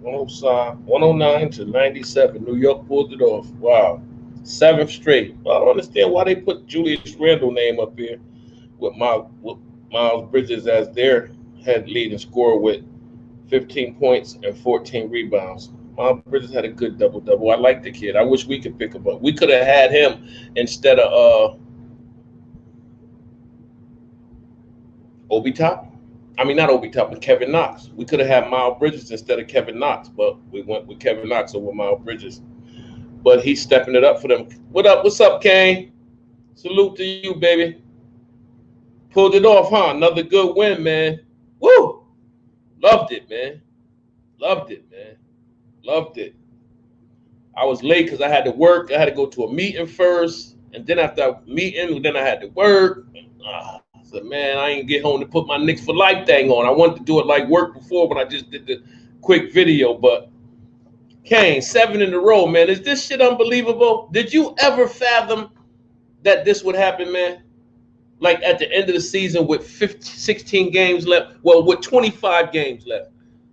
109 to 97. New York pulled it off. Wow. Seventh straight. I don't understand why they put Julius Randle name up here with Miles Bridges as their head leading scorer with 15 points and 14 rebounds. Miles Bridges had a good double double. I like the kid. I wish we could pick him up. We could have had him instead of Obi Top. I mean, not Obi Top, but Kevin Knox. We could have had Miles Bridges instead of Kevin Knox, but we went with Kevin Knox over Miles Bridges. But he's stepping it up for them. What up? What's up, Kane? Salute to you, baby. Pulled it off, huh? Another good win, man. Woo! Loved it, man. Loved it, man. Loved it. I was late because I had to work. I had to go to a meeting first, and then after a meeting, then I had to work. I said, man, I ain't get home to put my Knicks for Life thing on. I wanted to do it like work before when I just did the quick video, but Kane, 7 in a row, man. Is this shit unbelievable? Did you ever fathom that this would happen, man? Like at the end of the season with 16 games left, well, with 25 games left,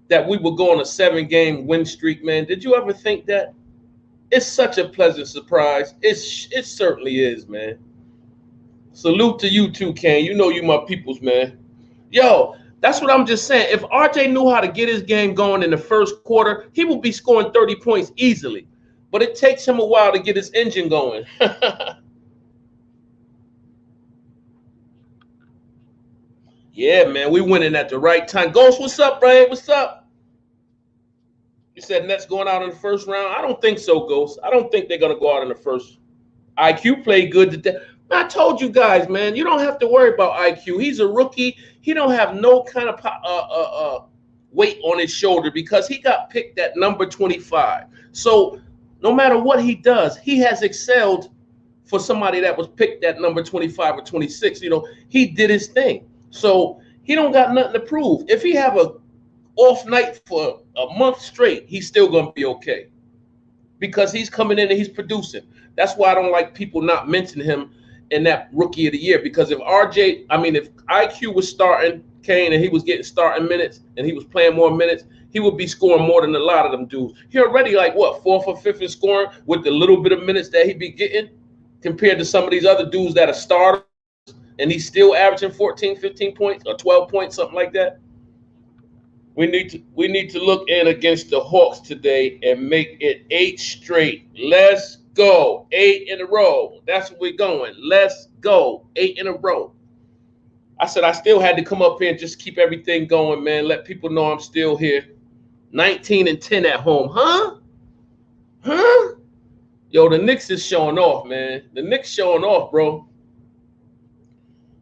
that we would go on a 7-game win streak, man. Did you ever think that? It's such a pleasant surprise. It certainly is, man. Salute to you too, Kane. You know you my peoples, man. Yo, that's what I'm just saying. If RJ knew how to get his game going in the first quarter, he would be scoring 30 points easily. But it takes him a while to get his engine going. Yeah, man, we winning at the right time. Ghost, what's up, Ray? What's up? You said Nets going out in the first round? I don't think so, Ghost. I don't think they're going to go out in the first. IQ played good today. I told you guys, man, you don't have to worry about IQ. He's a rookie. He don't have no kind of weight on his shoulder because he got picked at number 25. So no matter what he does, he has excelled for somebody that was picked at number 25 or 26. You know, he did his thing. So he don't got nothing to prove. If he have a off night for a month straight, he's still going to be okay because he's coming in and he's producing. That's why I don't like people not mentioning him in that rookie of the year, because if if IQ was starting Kane and he was getting starting minutes and he was playing more minutes, he would be scoring more than a lot of them dudes. He already like what, 4th or 5th in scoring with the little bit of minutes that he be getting compared to some of these other dudes that are starters and he's still averaging 14, 15 points or 12 points, something like that. We need to look in against the Hawks today and make it 8 straight. Let's go. 8 in a row. That's where we're going. Let's go. 8 in a row. I said I still had to come up here and just keep everything going, man. Let people know I'm still here. 19 and 10 at home. Huh? Yo, the Knicks is showing off, man. The Knicks showing off, bro.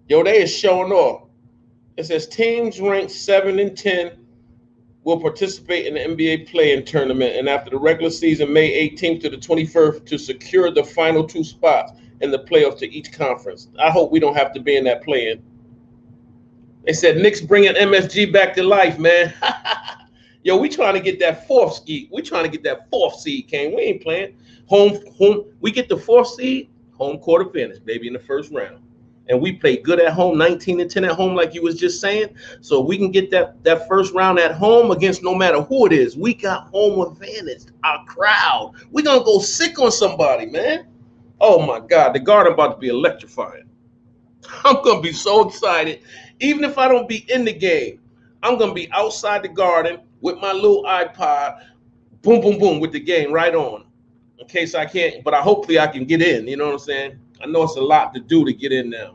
Yo, they is showing off. It says teams ranked 7 and 10 will participate in the NBA play-in tournament, and after the regular season, May 18th to the 21st, to secure the final 2 spots in the playoffs to each conference. I hope we don't have to be in that play-in. They said Knicks bringing MSG back to life, man. Yo, we trying to get that 4th seed. We trying to get that 4th seed, Kane. We ain't playing. Home. We get the 4th seed, home court advantage, baby, in the first round. And we play good at home, 19 and 10 at home, like you was just saying. So we can get that first round at home against no matter who it is. We got home advantage. Our crowd. We're going to go sick on somebody, man. Oh, my God. The Garden about to be electrifying. I'm going to be so excited. Even if I don't be in the game, I'm going to be outside the Garden with my little iPod. Boom, boom, boom, with the game right on. In case I can't. But hopefully I can get in. You know what I'm saying? I know it's a lot to do to get in now.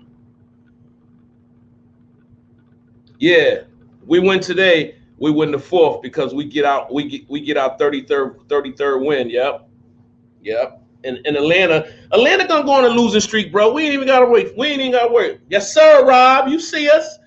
Yeah, we win today. We win the 4th because we get out. We get our 33rd win. Yep. And Atlanta gonna go on a losing streak, bro. We ain't even gotta wait. Yes, sir, Rob. You see us?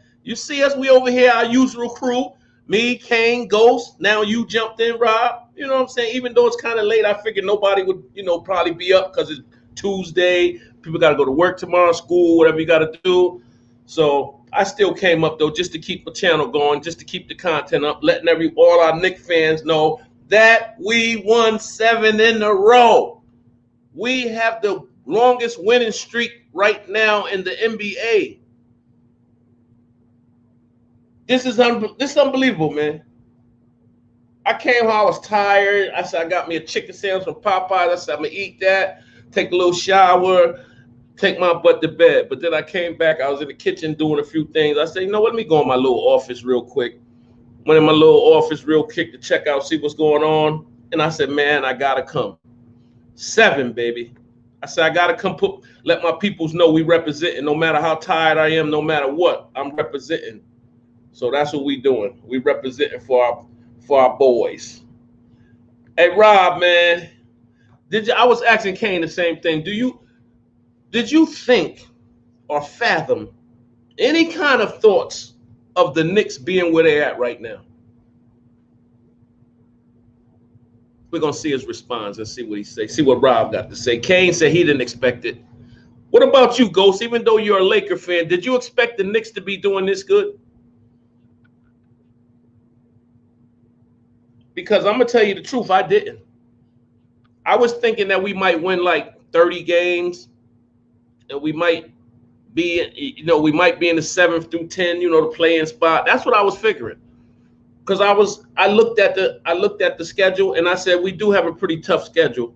We over here, our usual crew. Me, Kane, Ghost. Now you jumped in, Rob. You know what I'm saying? Even though it's kind of late, I figured nobody would, probably be up because it's Tuesday. People got to go to work tomorrow, school, whatever you got to do. So I still came up, though, just to keep the channel going, just to keep the content up, letting all our Knicks fans know that we won 7 in a row. We have the longest winning streak right now in the NBA. This is unbelievable, man. I came home, I was tired. I said, I got me a chicken sandwich from Popeyes. I said, I'm going to eat that, take a little shower, take my butt to bed. But then I came back. I was in the kitchen doing a few things. I said, let me go in my little office real quick. Went in my little office real quick to check out, see what's going on. And I said, man, I got to come. 7, baby. I said, I got to come let my peoples know we representing. No matter how tired I am, no matter what, I'm representing. So that's what we doing. We representing for our boys. Hey, Rob, man, I was asking Kane the same thing. Did you think or fathom any kind of thoughts of the Knicks being where they're at right now? We're going to see his response and see what he says. See what Rob got to say. Kane said he didn't expect it. What about you, Ghost? Even though you're a Laker fan, did you expect the Knicks to be doing this good? Because I'm going to tell you the truth, I didn't. I was thinking that we might win like 30 games and we might be in the 7th through 10, the play-in spot. That's what I was figuring. Because I looked at the schedule and I said we do have a pretty tough schedule.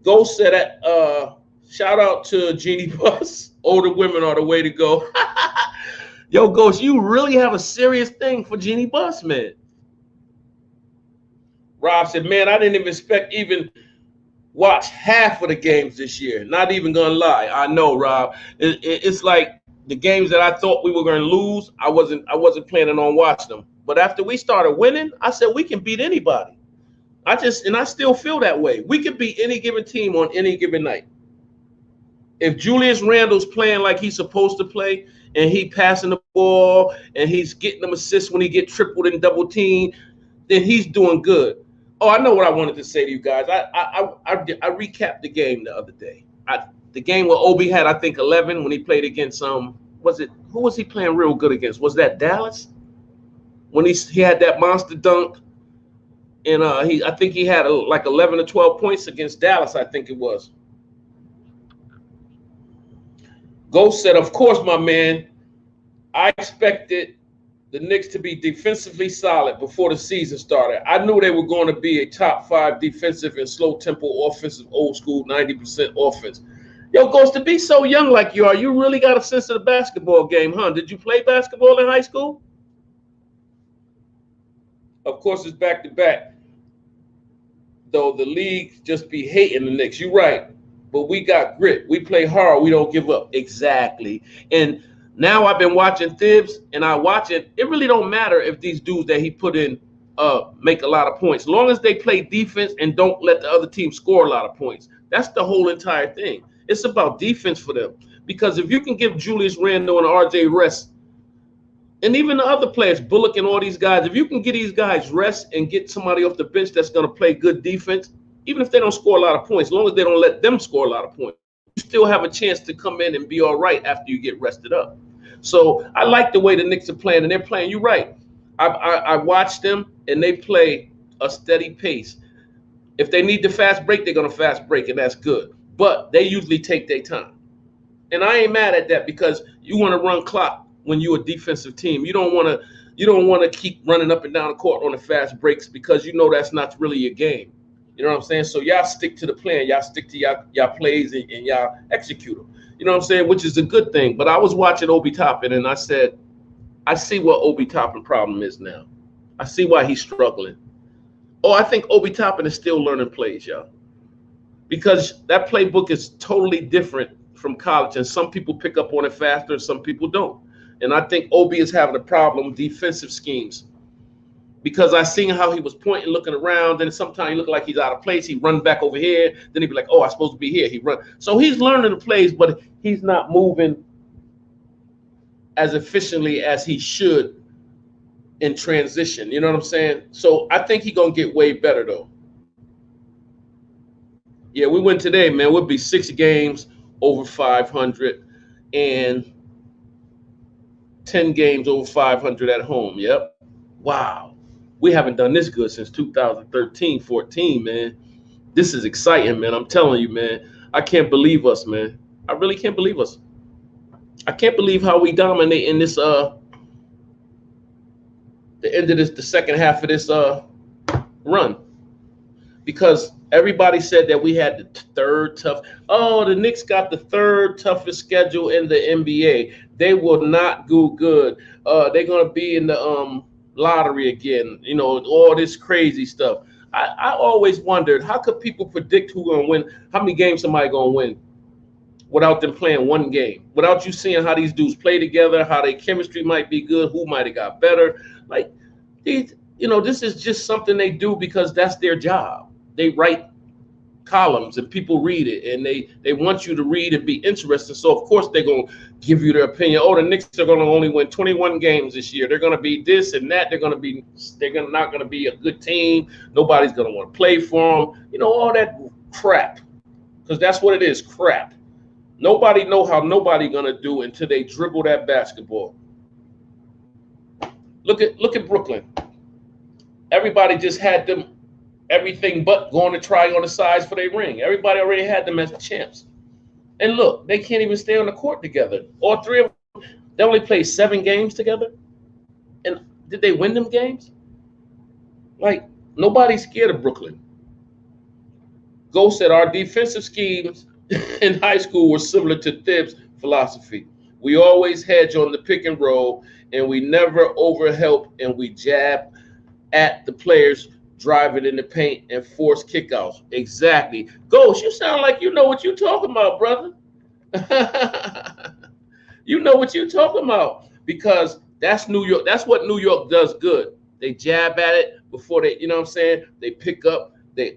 Ghost said that shout out to Jeannie Buss. Older women are the way to go. Yo, Ghost, you really have a serious thing for Jeannie Buss, man. Rob said, man, I didn't even expect watch half of the games this year. Not even gonna lie. I know, Rob. It's like the games that I thought we were gonna lose, I wasn't planning on watching them. But after we started winning, I said we can beat anybody. I still feel that way. We can beat any given team on any given night. If Julius Randle's playing like he's supposed to play, and he passing the ball, and he's getting them assists when he get tripled and double teamed, then he's doing good. Oh, I know what I wanted to say to you guys. I recapped the game the other day. The game where Obi had, I think, 11 when he played against who was he playing real good against? Was that Dallas? When he had that monster dunk, and I think he had like 11 or 12 points against Dallas. I think it was. Ghost said, "Of course, my man. I expected the Knicks to be defensively solid before the season started. I knew they were going to be a top 5 defensive and slow tempo offensive, old school 90% offense." Yo, Ghost, to be so young like you are, you really got a sense of the basketball game, huh? Did you play basketball in high school? Of course, it's back-to-back. Though the league just be hating the Knicks. You're right. But we got grit. We play hard. We don't give up. Exactly. And now I've been watching Thibs, and I watch it. It really don't matter if these dudes that he put in make a lot of points. As long as they play defense and don't let the other team score a lot of points. That's the whole entire thing. It's about defense for them. Because if you can give Julius Randle and RJ rest, and even the other players, Bullock and all these guys, if you can get these guys rest and get somebody off the bench that's going to play good defense, even if they don't score a lot of points, as long as they don't let them score a lot of points, you still have a chance to come in and be all right after you get rested up. So I like the way the Knicks are playing, and they're playing. You're right. I watched them, and they play a steady pace. If they need to fast break, they're going to fast break, and that's good. But they usually take their time. And I ain't mad at that because you want to run clock when you're a defensive team. You don't want to keep running up and down the court on the fast breaks because you know that's not really your game. You know what I'm saying? So y'all stick to the plan. Y'all stick to y'all plays and y'all execute them. You know what I'm saying? Which is a good thing. But I was watching Obi Toppin and I said, I see what Obi Toppin problem is now. I see why he's struggling. Oh, I think Obi Toppin is still learning plays, y'all. Because that playbook is totally different from college. And some people pick up on it faster and some people don't. And I think Obi is having a problem with defensive schemes. Because I seen how he was pointing, looking around, then sometimes he looked like he's out of place. He run back over here. Then he'd be like, oh, I'm supposed to be here. He run. So he's learning the plays, but he's not moving as efficiently as he should in transition. You know what I'm saying? So I think he's going to get way better, though. Yeah, we win today, man. We'll be 6 games over 500 and 10 games over 500 at home. Yep. Wow. We haven't done this good since 2013-14, man. This is exciting, man. I'm telling you, man. I can't believe us, man. I really can't believe us. I can't believe how we dominate in this the end of this, the second half of this run because everybody said that we had the third tough. Oh, the Knicks got the third toughest schedule in the NBA. They will not do good. They're gonna be in the lottery again. You know, all this crazy stuff. I always wondered how could people predict who's gonna win, how many games somebody gonna win without them playing one game, without you seeing how these dudes play together, how their chemistry might be good, who might have got better. Like these, you know, this is just something they do because that's their job. They write columns and people read it and they want you to read and be interested. So of course they're gonna give you their opinion. Oh, the Knicks are gonna only win 21 games this year. They're gonna be this and that. They're not gonna be a good team. Nobody's gonna want to play for them. You know, all that crap. Because that's what it is, crap. Nobody know how nobody gonna do until they dribble that basketball. Look at Brooklyn. Everybody just had them everything but going to try on the sides for their ring. Everybody already had them as champs. And look, they can't even stay on the court together. All three of them, they only played 7 games together. And did they win them games? Like, nobody's scared of Brooklyn. Ghost said our defensive schemes in high school were similar to Thibs' philosophy. We always hedge on the pick and roll, and we never overhelp, and we jab at the players, drive it in the paint, and force kickouts. Exactly. Ghost, you sound like you know what you're talking about, brother. You know what you're talking about because that's New York. That's what New York does good. They jab at it before they, you know what I'm saying? They pick up. They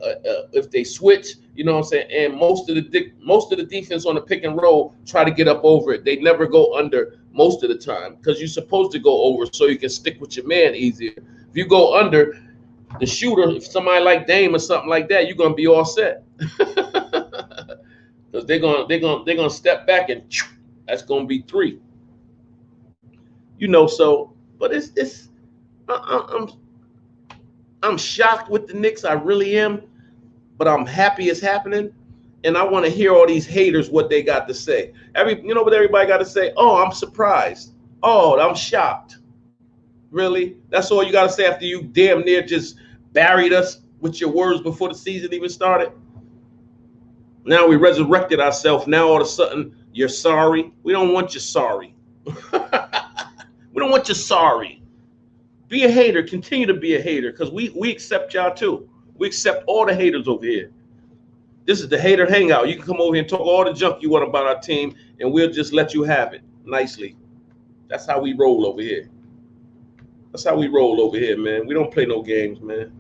if they switch, you know what I'm saying? And most of the defense on the pick and roll try to get up over it. They never go under most of the time because you're supposed to go over so you can stick with your man easier. If you go under, the shooter, if somebody like Dame or something like that, you're gonna be all set. Because they're gonna step back and that's gonna be 3. You know, so but it's I'm shocked with the Knicks. I really am, but I'm happy it's happening. And I want to hear all these haters what they got to say. You know what everybody got to say? Oh, I'm surprised. Oh, I'm shocked. Really? That's all you got to say after you damn near just buried us with your words before the season even started? Now we resurrected ourselves. Now all of a sudden you're sorry. We don't want you sorry. We don't want you sorry. Be a hater. Continue to be a hater because we accept y'all too. We accept all the haters over here. This is the hater hangout. You can come over here and talk all the junk you want about our team, and we'll just let you have it nicely. That's how we roll over here. That's how we roll over here, man. We don't play no games, man.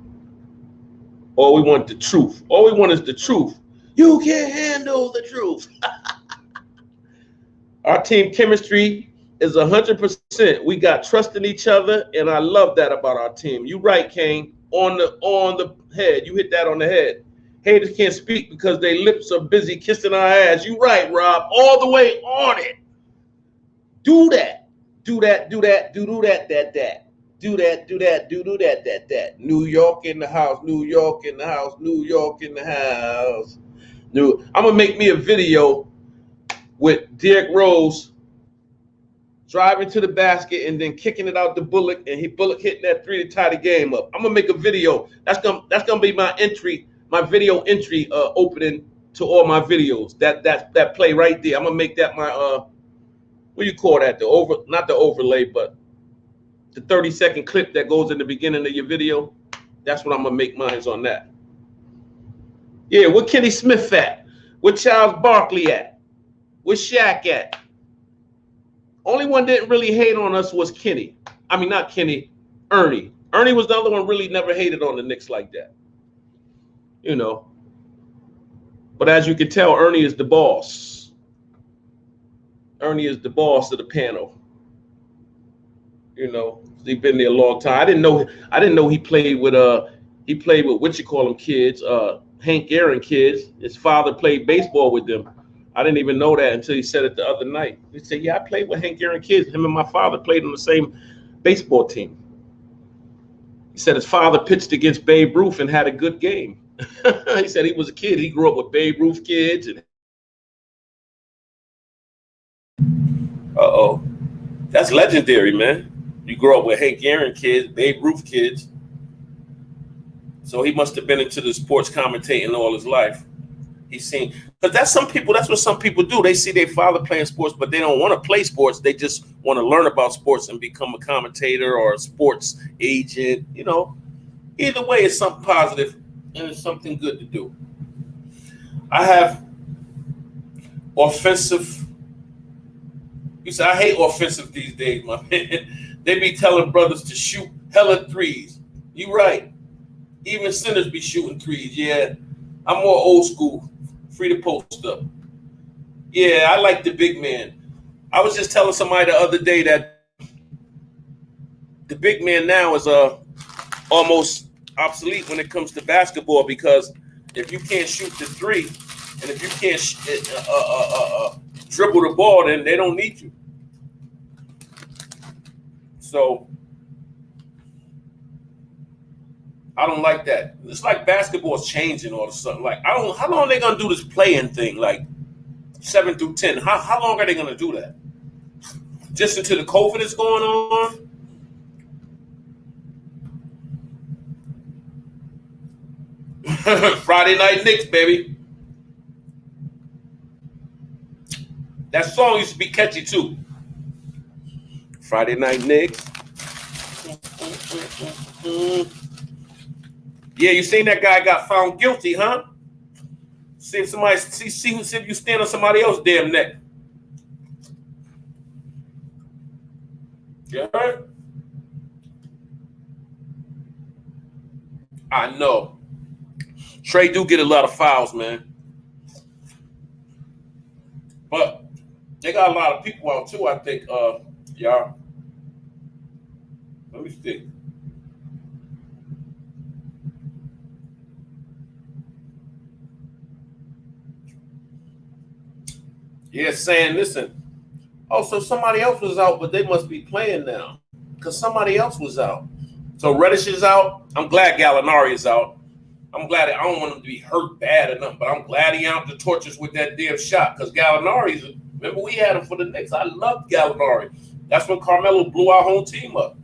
All we want the truth. All we want is the truth. You can't handle the truth. Our team chemistry is 100%. We got trust in each other, and I love that about our team. You right, Kane. On the head. You hit that on the head. Haters can't speak because their lips are busy kissing our ass. You right, Rob. All the way on it. Do that. Do that. Do that. Do that. That. Do that. Do that. Do that. New York in the house. New York in the house. New York in the house. I'm gonna make me a video with Derrick Rose driving to the basket and then kicking it out to Bullock, and Bullock hitting that 3 to tie the game up. I'm gonna make a video. That's gonna be my entry, my video entry opening to all my videos. That play right there. I'm gonna make that my what do you call that? Not the overlay, but the 30-second clip that goes in the beginning of your video. That's what I'm gonna make mine on that. Yeah, where Kenny Smith at? Where Charles Barkley at? Where Shaq at? Only one didn't really hate on us was Kenny. I mean, not Kenny, Ernie. Ernie was the other one really never hated on the Knicks like that. You know. But as you can tell, Ernie is the boss. Ernie is the boss of the panel. You know, he's been there a long time. I didn't know he played with what you call them kids, Hank Aaron kids. His father played baseball with them. I didn't even know that until he said it the other night. He said, yeah, I played with Hank Aaron kids. Him and my father played on the same baseball team. He said his father pitched against Babe Ruth and had a good game. He said he was a kid. He grew up with Babe Ruth kids. Uh-oh. That's legendary, man. You grow up with Hank Aaron kids, Babe Ruth kids. So he must have been into the sports commentating all his life. He's seen, because that's what some people do. They see their father playing sports, but they don't want to play sports. They just want to learn about sports and become a commentator or a sports agent. Either way, it's something positive and it's something good to do. I have offensive. You say I hate offensive these days, my man. They be telling brothers to shoot hella threes. You right. Even sinners be shooting threes. Yeah, I'm more old school. Free to post up. Yeah, I like the big man. I was just telling somebody the other day that the big man now is almost obsolete when it comes to basketball, because if you can't shoot the three and if you can't dribble the ball, then they don't need you. So I don't like that. It's like basketball is changing all of a sudden. Like, how long are they gonna do this playing thing? Like 7 through 10. How long are they gonna do that? Just until the COVID is going on? Friday Night Knicks, baby. That song used to be catchy too. Friday Night Knicks. Yeah, you seen that guy got found guilty, huh? See if somebody see if you stand on somebody else's damn neck. You heard? I know. Trey do get a lot of fouls, man. But they got a lot of people out too, I think. Y'all. Let me see. Yeah, saying, listen. Oh, so somebody else was out, but they must be playing now because somebody else was out. So Reddish is out. I'm glad Gallinari is out. I'm glad. I don't want him to be hurt bad or nothing, but I'm glad he out the torches with that damn shot, because Gallinari's. Remember, we had him for the Knicks. I loved Gallinari. That's when Carmelo blew our whole team up.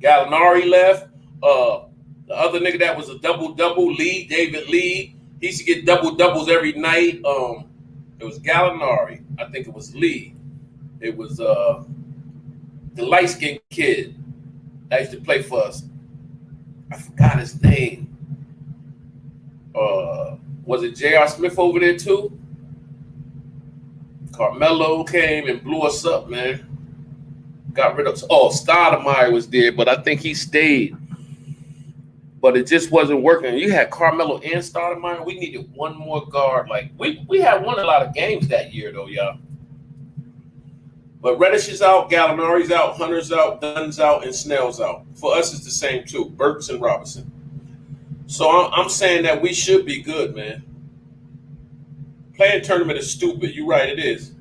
Gallinari left. The other nigga that was a double-double, David Lee. He used to get double-doubles every night. It was Gallinari. I think it was Lee. It was the light-skinned kid that used to play for us. I forgot his name. Was it J.R. Smith over there too? Carmelo came and blew us up, man. Got rid of. Stoudemire was there, but I think he stayed. But it just wasn't working. You had Carmelo and Stoudemire. We needed one more guard. Like we had won a lot of games that year, though, y'all. But Reddish is out, Gallinari's out, Hunter's out, Dunn's out, and Snell's out. For us, it's the same too. Burks and Robinson. So I'm saying that we should be good, man. Playing tournament is stupid. You're right, it is.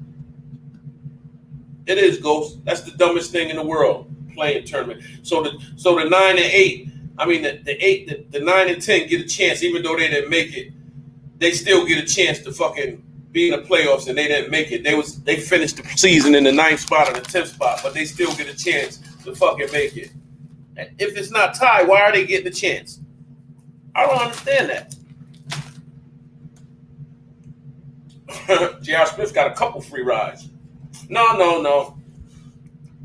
It is, Ghost. That's the dumbest thing in the world. Playing tournament. So the 9 and 8. I mean the 9 and 10 get a chance, even though they didn't make it. They still get a chance to fucking be in the playoffs, and they didn't make it. They finished the season in the 9th spot or the 10th spot, but they still get a chance to fucking make it. And if it's not tied, why are they getting a chance? I don't understand that. J.R. Smith got a couple free rides. No.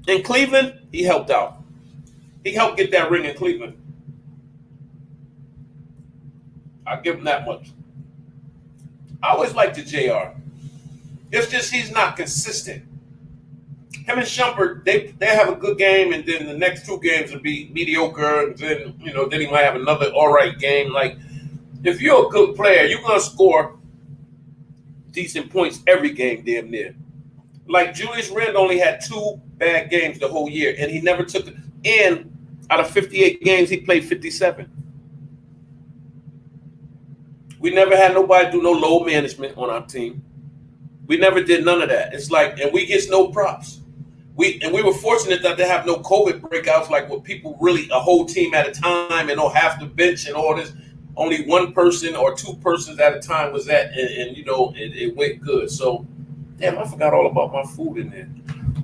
In Cleveland, he helped out. He helped get that ring in Cleveland. I'll give him that much. I always liked the JR. It's just he's not consistent. Him and Shumpert, they have a good game, and then the next 2 games will be mediocre, and then then he might have another all right game. Like, if you're a good player, you're gonna score decent points every game, damn near. Like Julius Randle only had 2 bad games the whole year, and he never took it. And out of 58 games, he played 57. We never had nobody do no load management on our team. We never did none of that. It's like, and we get no props. We were fortunate that they have no COVID breakouts, like with people really a whole team at a time and half the bench and all this. Only 1 person or 2 persons at a time was that, and it went good. So, damn, I forgot all about my food in there.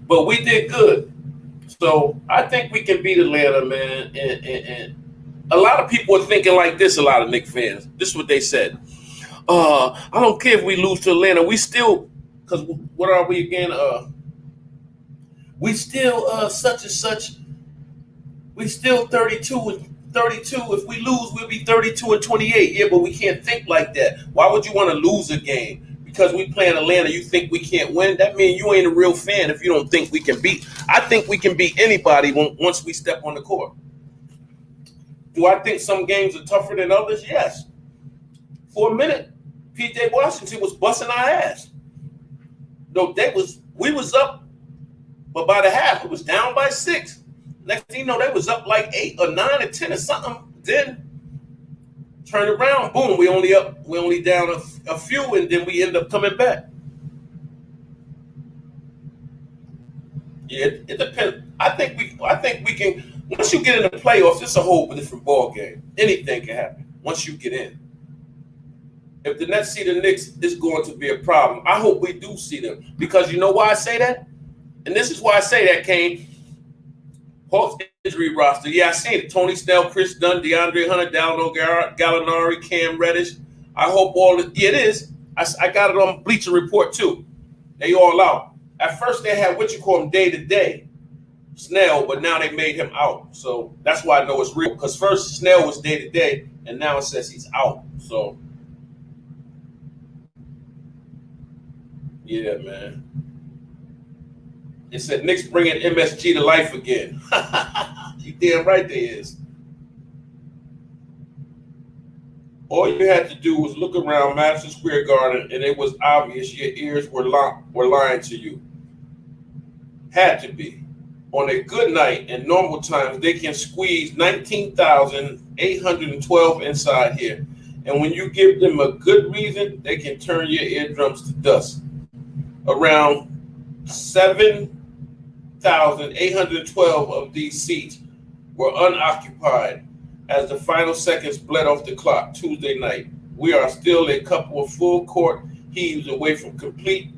But we did good. So I think we can beat Atlanta, man, A lot of people are thinking like this, a lot of Knicks fans. This is what they said. I don't care if we lose to Atlanta. We still, because what are we again? We still such and such. We still 32 and 32. If we lose, we'll be 32 and 28. Yeah, but we can't think like that. Why would you want to lose a game? Because we play in Atlanta, you think we can't win? That means you ain't a real fan if you don't think we can beat. I think we can beat anybody once we step on the court. Do I think some games are tougher than others? Yes. For a minute, PJ Washington was busting our ass. No, we was up, but by the half, it was down by 6. Next thing you know, they was up like 8 or 9 or 10 or something. Then turn around, boom, we only down a few, and then we end up coming back. Yeah, it depends. I think we can. Once you get in the playoffs, it's a whole different ball game. Anything can happen once you get in. If the Nets see the Knicks, it's going to be a problem. I hope we do see them, because you know why I say that? And this is why I say that, Kane. Hawks injury roster. Yeah, I seen it. Tony Snell, Chris Dunn, DeAndre Hunter, Dalano Gallinari, Cam Reddish. I hope it is. I got it on Bleacher Report too. They all out. At first they had day to day Snell, but now they made him out. So that's why I know it's real. Because first Snell was day to day, and now it says he's out. So yeah, man. It said Knicks bringing MSG to life again. You damn right they is. All you had to do was look around Madison Square Garden, and it was obvious your ears were lying to you. Had to be. On a good night in normal times, they can squeeze 19,812 inside here. And when you give them a good reason, they can turn your eardrums to dust. Around 7,812 of these seats were unoccupied as the final seconds bled off the clock Tuesday night. We are still a couple of full court heaves away from complete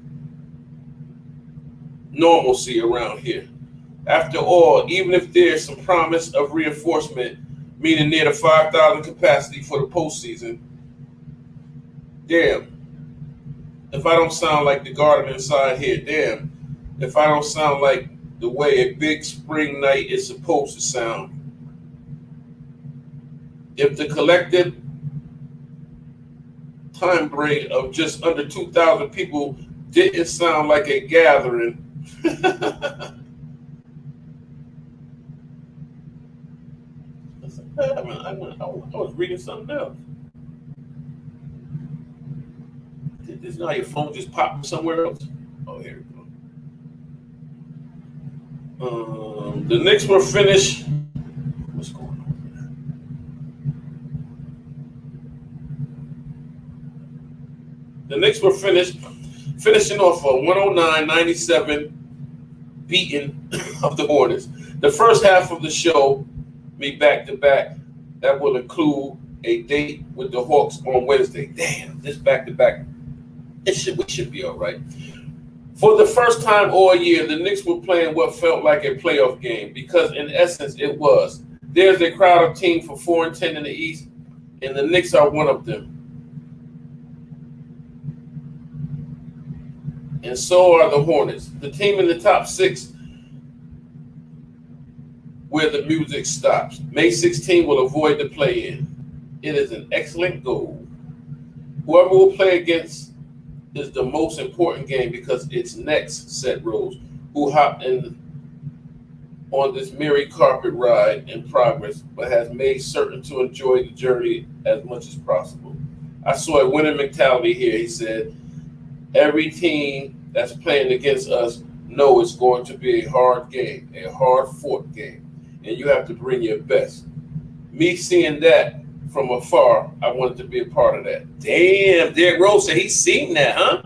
normalcy around here. After all, even if there's some promise of reinforcement, meaning near the 5,000 capacity for the postseason, damn, if I don't sound like the garden inside here, damn, if I don't sound like the way a big spring night is supposed to sound. If the collective time break of just under 2,000 people didn't sound like a gathering, I was reading something else. This is how your phone just popped somewhere else. Oh, here we go. The Knicks were finished. What's going on? The Knicks were finishing off a 109-97 beating of the Hornets. The first half of the show, me back-to-back, that will include a date with the Hawks on Wednesday. Damn, this back-to-back, we should be all right. For the first time all year, the Knicks were playing what felt like a playoff game, because in essence it was. There's a crowded team for 4-10 in the East, and the Knicks are one of them. And so are the Hornets, the team in the top 6 where the music stops. May 16 will avoid the play-in. It is an excellent goal. Whoever will play against is the most important game, because it's next, said Rose, who hopped in on this merry carpet ride in progress, but has made certain to enjoy the journey as much as possible. I saw a winning mentality here, he said. Every team that's playing against us know it's going to be a hard game, a hard-fought game, and you have to bring your best. Me seeing that from afar, I wanted to be a part of that. Damn, Derrick Rose said he's seen that, huh?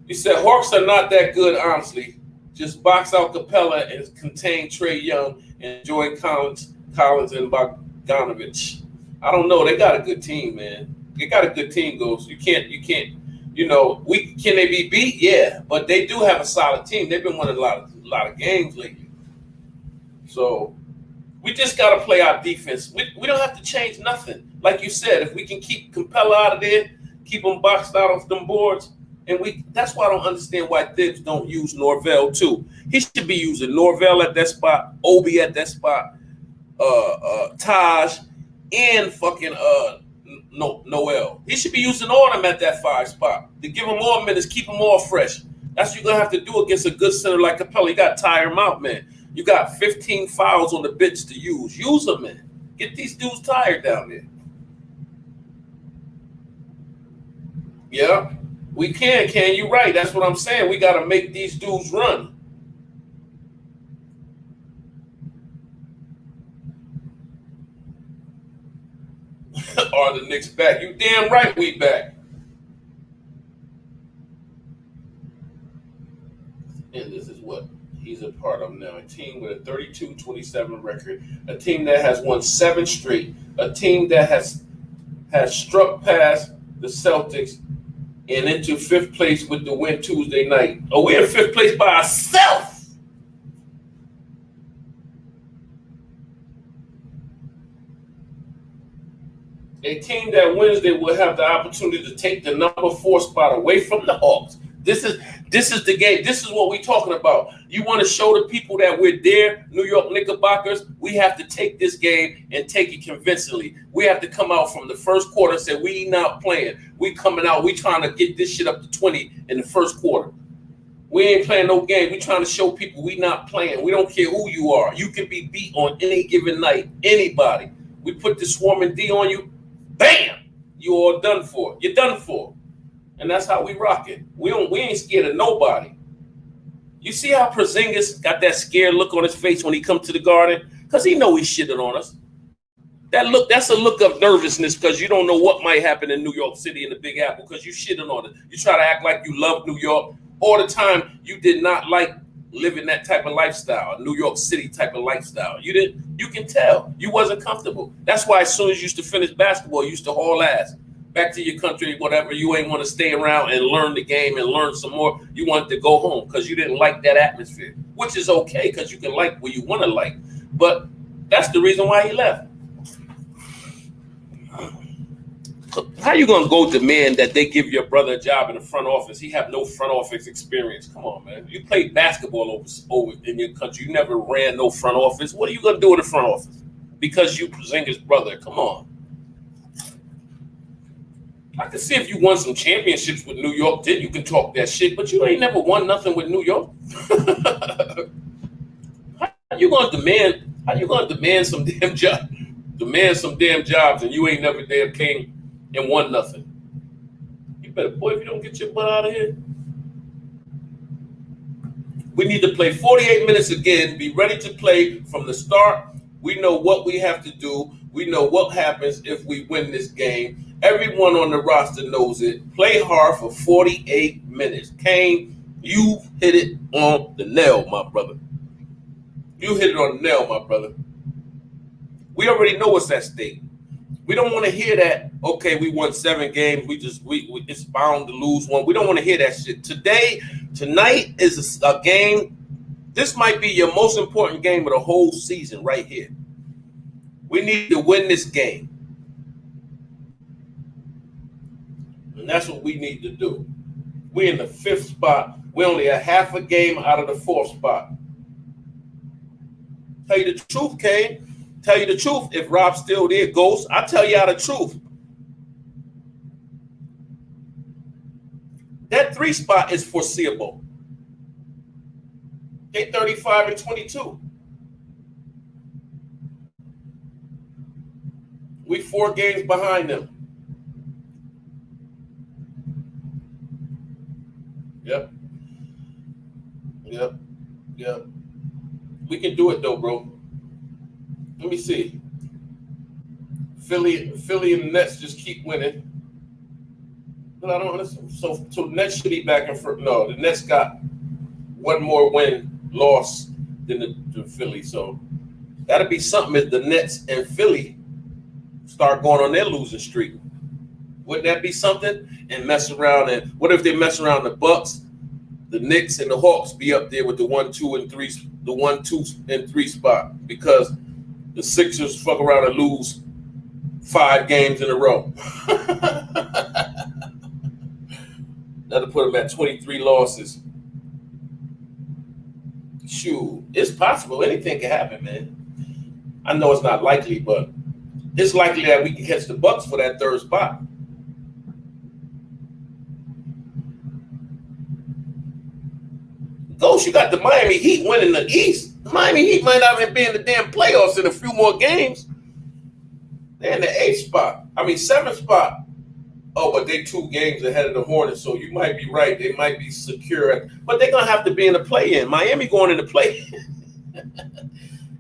He said Hawks are not that good, honestly. Just box out Capella and contain Trae Young and join Collins and Bogdanovich. I don't know. They got a good team, man. They got a good team, Ghost. You can't. Can they be beat? Yeah, but they do have a solid team. They've been winning a lot of games lately. So We just got to play our defense. We don't have to change nothing. Like you said, if we can keep Capella out of there, keep them boxed out of them boards, and that's why I don't understand why Thibs don't use Norvell too. He should be using Norvell at that spot, Obi at that spot, Taj, and fucking Noel. He should be using all of them at that 5 spot to give them more minutes, keep them all fresh. That's what you're gonna have to do against a good center like Capella. You got to tire him out, man. You got 15 fouls on the bench to use. Use them, man. Get these dudes tired down there. Yeah, we can. You right? That's what I'm saying. We got to make these dudes run. Are the Knicks back? You damn right we back. And this is what he's a part of now. A team with a 32-27 record. A team that has won 7 straight. A team that has struck past the Celtics and into 5th place with the win Tuesday night. Oh, we're in 5th place by ourselves. A team that wins, they will have the opportunity to take the number 4 spot away from the Hawks. This is the game. This is what we're talking about. You want to show the people that we're there, New York Knickerbockers. We have to take this game and take it convincingly. We have to come out from the first quarter and say, we not playing. We coming out. We trying to get this shit up to 20 in the first quarter. We ain't playing no game. We trying to show people we not playing. We don't care who you are. You can be beat on any given night. Anybody. We put the swarming D on you. Bam! You all done for. You're done for. And that's how we rock it. We ain't scared of nobody. You see how Porzingis got that scared look on his face when he come to the Garden? Because he know he's shitting on us. That's a look of nervousness because you don't know what might happen in New York City in the Big Apple because you shitting on it. You try to act like you love New York. All the time you did not like living that type of lifestyle, a New York City type of lifestyle. You can tell. You wasn't comfortable. That's why as soon as you used to finish basketball, you used to haul ass back to your country, whatever. You ain't want to stay around and learn the game and learn some more. You wanted to go home because you didn't like that atmosphere, which is okay because you can like what you want to like. But that's the reason why he left. How you gonna go demand that they give your brother a job in the front office? He have no front office experience. Come on, man. You played basketball over in your country. You never ran no front office. What are you gonna do in the front office? Because you Porzingis' brother. Come on. I can see if you won some championships with New York, then you can talk that shit. But you ain't never won nothing with New York. How you gonna demand some damn job? Demand some damn jobs, and you ain't never damn came and won nothing. You better, boy, if you don't get your butt out of here. We need to play 48 minutes again, be ready to play from the start. We know what we have to do. We know what happens if we win this game. Everyone on the roster knows it. Play hard for 48 minutes. Kane, you hit it on the nail, my brother. You hit it on the nail, my brother. We already know what's at stake. We don't want to hear that, okay, we won 7 games. We it's bound to lose one. We don't want to hear that shit. Tonight is a game. This might be your most important game of the whole season right here. We need to win this game. And that's what we need to do. We're in the 5th spot. We're only a half a game out of the 4th spot. Tell you the truth, Kane. Tell you the truth. If Rob's still there, Ghost, I'll tell y'all the truth. That 3 spot is foreseeable. They 35-22. We 4 games behind them. Yep. We can do it though, bro. Let me see. Philly and the Nets just keep winning. But I don't understand. So the Nets should be back in front. No, the Nets got one more loss than the Philly. So that'll be something if the Nets and Philly start going on their losing streak. Wouldn't that be something? And mess around. And what if they mess around the Bucks, the Knicks, and the Hawks be up there with the 1, 2, and 3, the 1, 2, and 3 spot? Because The Sixers fuck around and lose 5 games in a row. That'll put them at 23 losses. Shoot, it's possible. Anything can happen, man. I know it's not likely, but it's likely that we can catch the Bucks for that 3rd spot. Ghost, you got the Miami Heat winning the East. The Miami Heat might not even be in the damn playoffs in a few more games. They're in the 8th spot. 7th spot. Oh, but they 2 games ahead of the Hornets, so you might be right. They might be secure. But they're going to have to be in the play-in. Miami going in the play-in.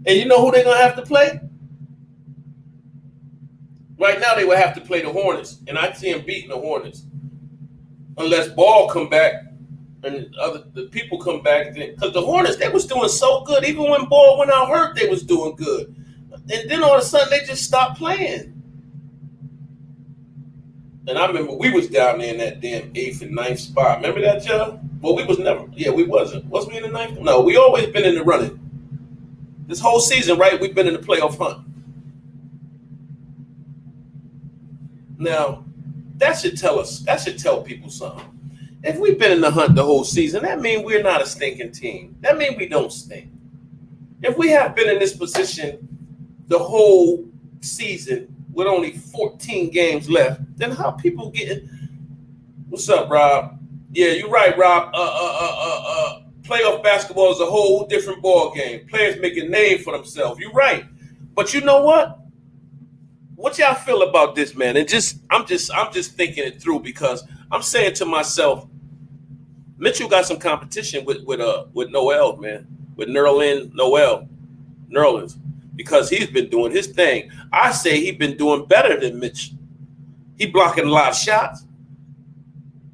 And you know who they're going to have to play? Right now, they would have to play the Hornets. And I see them beating the Hornets. Unless Ball come back and the people come back. Because the Hornets, they was doing so good. Even when Ball went out hurt, they was doing good. And then all of a sudden, they just stopped playing. And I remember we was down there in that damn 8th and 9th spot. Remember that, Joe? Well, we was never. Yeah, we wasn't. Wasn't we in the 9th? No, we always been in the running. This whole season, right, we've been in the playoff hunt. Now, that should tell people something. If we've been in the hunt the whole season, that means we're not a stinking team. That means we don't stink. If we have been in this position the whole season with only 14 games left, then how people getting? What's up, Rob? Yeah, you're right, Rob. Playoff basketball is a whole different ball game. Players make a name for themselves. You're right, but you know what? What y'all feel about this, man? And I'm just thinking it through because I'm saying to myself, Mitchell got some competition with Noel, man, with Nerlens, because he's been doing his thing. I say he's been doing better than Mitch. He blocking a lot of shots.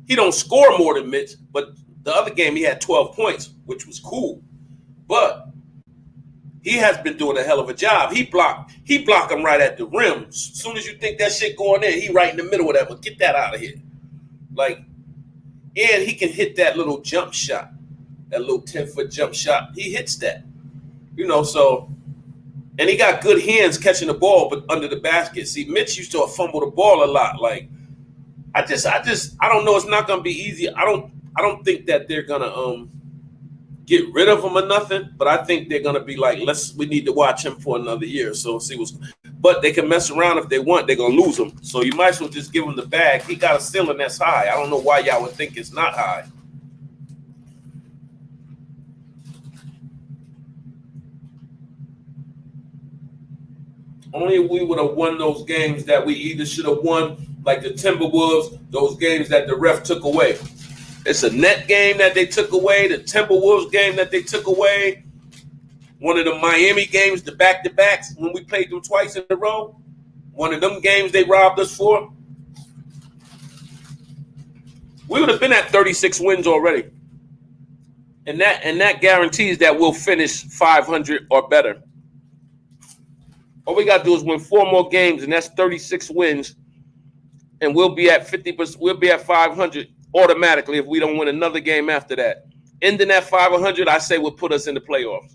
He don't score more than Mitch, but the other game he had 12 points, which was cool. But he has been doing a hell of a job. He block him right at the rim. As soon as you think that shit going in, he right in the middle of that. But get that out of here. And he can hit that little jump shot, that little 10-foot jump shot. He hits that, so. And he got good hands catching the ball, but under the basket. See, Mitch used to fumble the ball a lot. I don't know. It's not gonna be easy. I don't think that they're gonna get rid of him or nothing. But I think they're gonna be like, we need to watch him for another year. So see what's. But they can mess around if they want. They're gonna lose him. So you might as well just give him the bag. He got a ceiling that's high. I don't know why y'all would think it's not high. Only if we would have won those games that we either should have won, like the Timberwolves, those games that the ref took away. It's a net game that they took away, the Timberwolves game that they took away, one of the Miami games, the back-to-backs, when we played them twice in a row, one of them games they robbed us for. We would have been at 36 wins already. And that guarantees that we'll finish 500 or better. All we got to do is win 4 more games, and that's 36 wins, and we'll be at 50%. We'll be at 500 automatically if we don't win another game after that. Ending at 500, I say, will put us in the playoffs.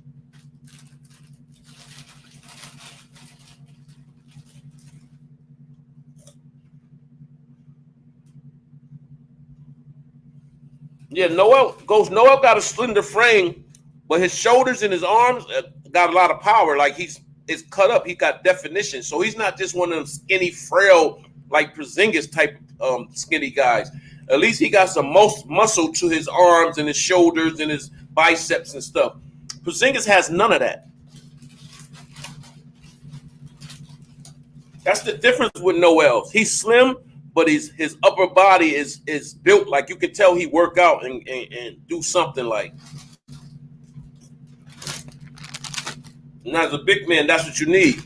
Yeah, Noel got a slender frame, but his shoulders and his arms got a lot of power. It's cut up. He got definition. So he's not just one of them skinny, frail, like Porzingis type skinny guys. At least he got some muscle to his arms and his shoulders and his biceps and stuff. Porzingis has none of that. That's the difference with Noel. He's slim, but his upper body is built like you can tell he work out and do something like. And as a big man, that's what you need.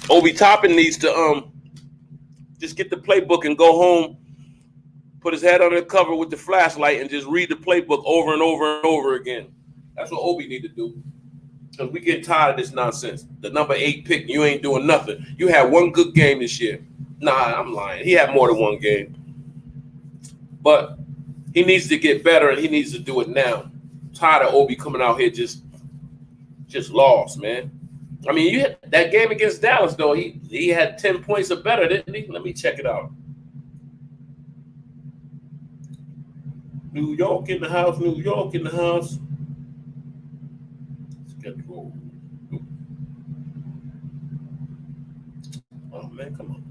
Obi Toppin needs to just get the playbook and go home, put his head under the cover with the flashlight and just read the playbook over and over and over again. That's what Obi need to do. Because we get tired of this nonsense. The number 8 pick, you ain't doing nothing. You had one good game this year. Nah, I'm lying. He had more than one game. But he needs to get better, and he needs to do it now. I'm tired of Obi coming out here just lost, man. I mean, you had that game against Dallas, though. He had 10 points or better, didn't he? Let me check it out. New York in the house, New York in the house. Schedule. Oh, man, come on.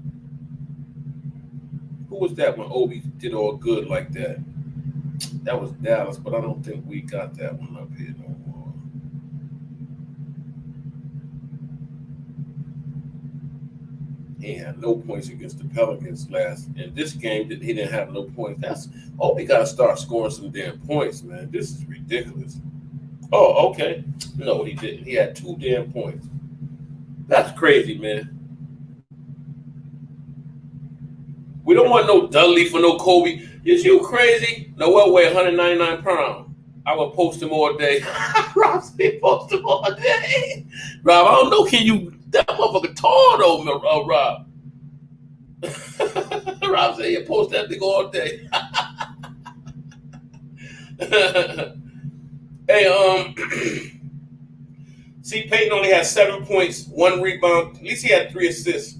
Who was that when Obi did all good like that? That was Dallas, but I don't think we got that one up here no more. He had no points against the Pelicans last. In this game, he didn't have no points. That's Obi got to start scoring some damn points, man. This is ridiculous. Oh, okay. No, he didn't. He had 2 damn points. That's crazy, man. We don't want no Dudley for no Kobe. Is you crazy? Noel weigh 199 pounds. I would post him all day. Rob said post him all day. Rob, I don't know. Can you? That motherfucker tall though, Rob. Rob said you post that thing all day. Hey, see, Peyton only had 7 points, 1 rebound. At least he had 3 assists.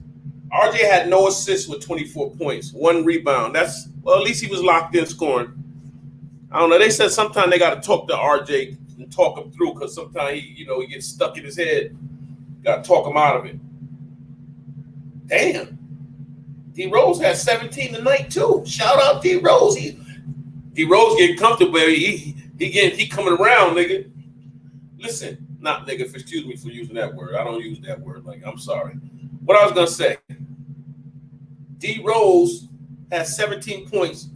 RJ had no assists with 24 points, 1 rebound. At least he was locked in scoring. I don't know. They said sometimes they got to talk to RJ and talk him through because sometimes he gets stuck in his head. Got to talk him out of it. Damn. D Rose had 17 tonight too. Shout out D Rose. D Rose getting comfortable. He coming around, nigga. Listen, not nigga. Excuse me for using that word. I don't use that word. Like, I'm sorry. What I was gonna say. D Rose has 17 points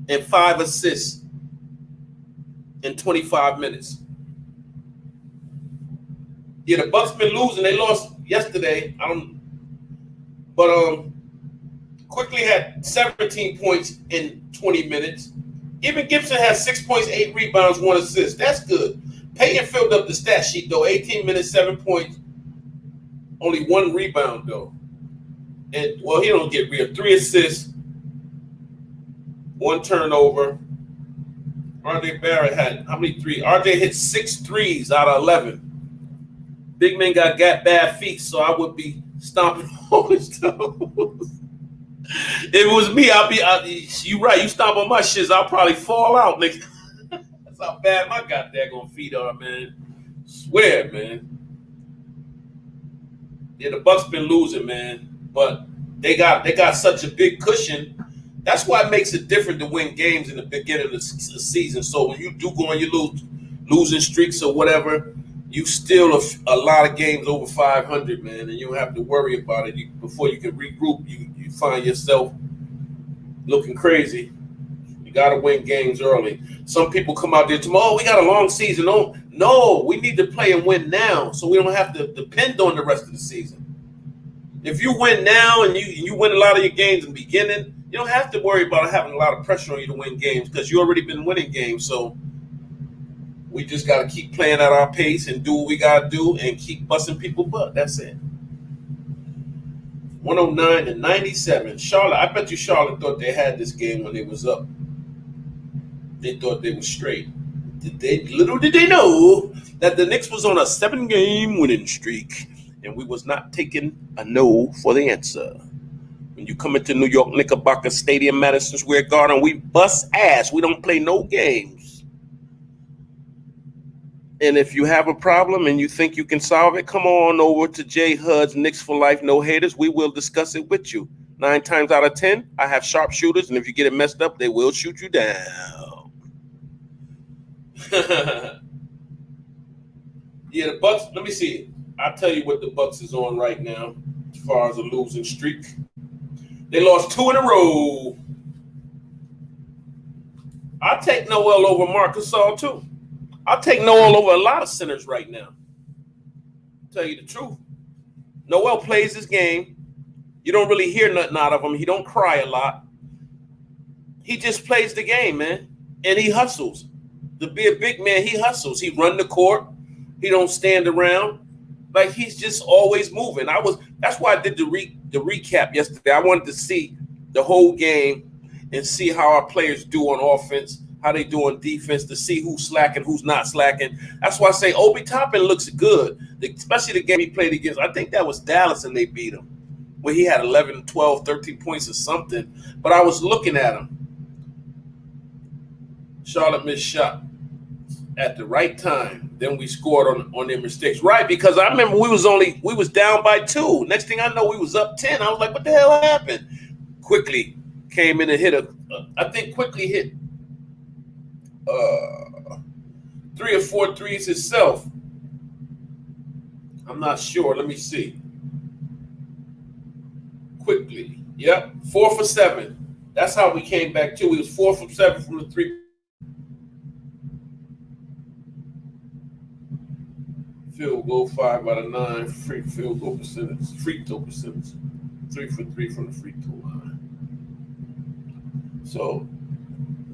and 5 assists in 25 minutes. Yeah, the Bucks been losing. They lost yesterday. But Quickly had 17 points in 20 minutes. Even Gibson has 6 points, 8 rebounds, 1 assist. That's good. Payton filled up the stat sheet though. 18 minutes, 7 points, only 1 rebound though. And he don't get real. 3 assists, 1 turnover. RJ Barrett had how many 3? RJ hit 6 threes out of 11. Big man got bad feet, so I would be stomping on his toes. If it was me, you right. You stomp on my shits, I'll probably fall out, nigga. That's how bad my goddamn feet are, man. Swear, man. Yeah, the Bucks been losing, man, but they got such a big cushion. That's why it makes it different to win games in the beginning of the season. So when you do go on your losing streaks or whatever, you still a lot of games over 500, man, and you don't have to worry about it. Before you can regroup, you find yourself looking crazy. You got to win games early. Some people come out there tomorrow. We got a long season. No, we need to play and win now, so we don't have to depend on the rest of the season. If you win now and you win a lot of your games in the beginning, you don't have to worry about having a lot of pressure on you to win games because you already been winning games. So we just got to keep playing at our pace and do what we got to do and keep busting people butt. That's it. 109-97. Charlotte, I bet you Charlotte thought they had this game when they was up. They thought they were straight. Little did they know that the Knicks was on a 7-game winning streak and we was not taking a no for the answer. When you come into New York Knickerbocker Stadium, Madison Square Garden, we bust ass. We don't play no games. And if you have a problem and you think you can solve it, come on over to J Hud's Knicks for Life, No Haters. We will discuss it with you. 9 times out of 10, I have sharpshooters, and if you get it messed up, they will shoot you down. Yeah, the Bucks, let me see. I'll tell you what the Bucks is on right now as far as a losing streak. They lost 2 in a row. I'll take Noel over Marc Gasol, too. I'll take Noel over a lot of centers right now. Tell you the truth. Noel plays his game. You don't really hear nothing out of him. He don't cry a lot. He just plays the game, man. And he hustles. To be a big man, he hustles. He run the court. He don't stand around. Like, he's just always moving. That's why I did the recap yesterday. I wanted to see the whole game and see how our players do on offense. how they do on defense to see who's slacking, who's not slacking. That's why I say Obi Toppin looks good, especially the game he played against. I think that was Dallas and they beat him, where he had 11, 12, 13 points or something. But I was looking at him. Charlotte missed shot at the right time. Then we scored on their mistakes. Right, because I remember we was down by 2. Next thing I know, we was up 10. I was like, what the hell happened? Quickly came in and hit Quickly hit 3 or 4 threes himself. I'm not sure. Let me see. Quickly. Yep. 4 for 7. That's how we came back too. He was 4 from 7 from the 3. Field goal 5 out of 9. Free field goal percentage. Free throw percentage. 3 for 3 from the free throw line. So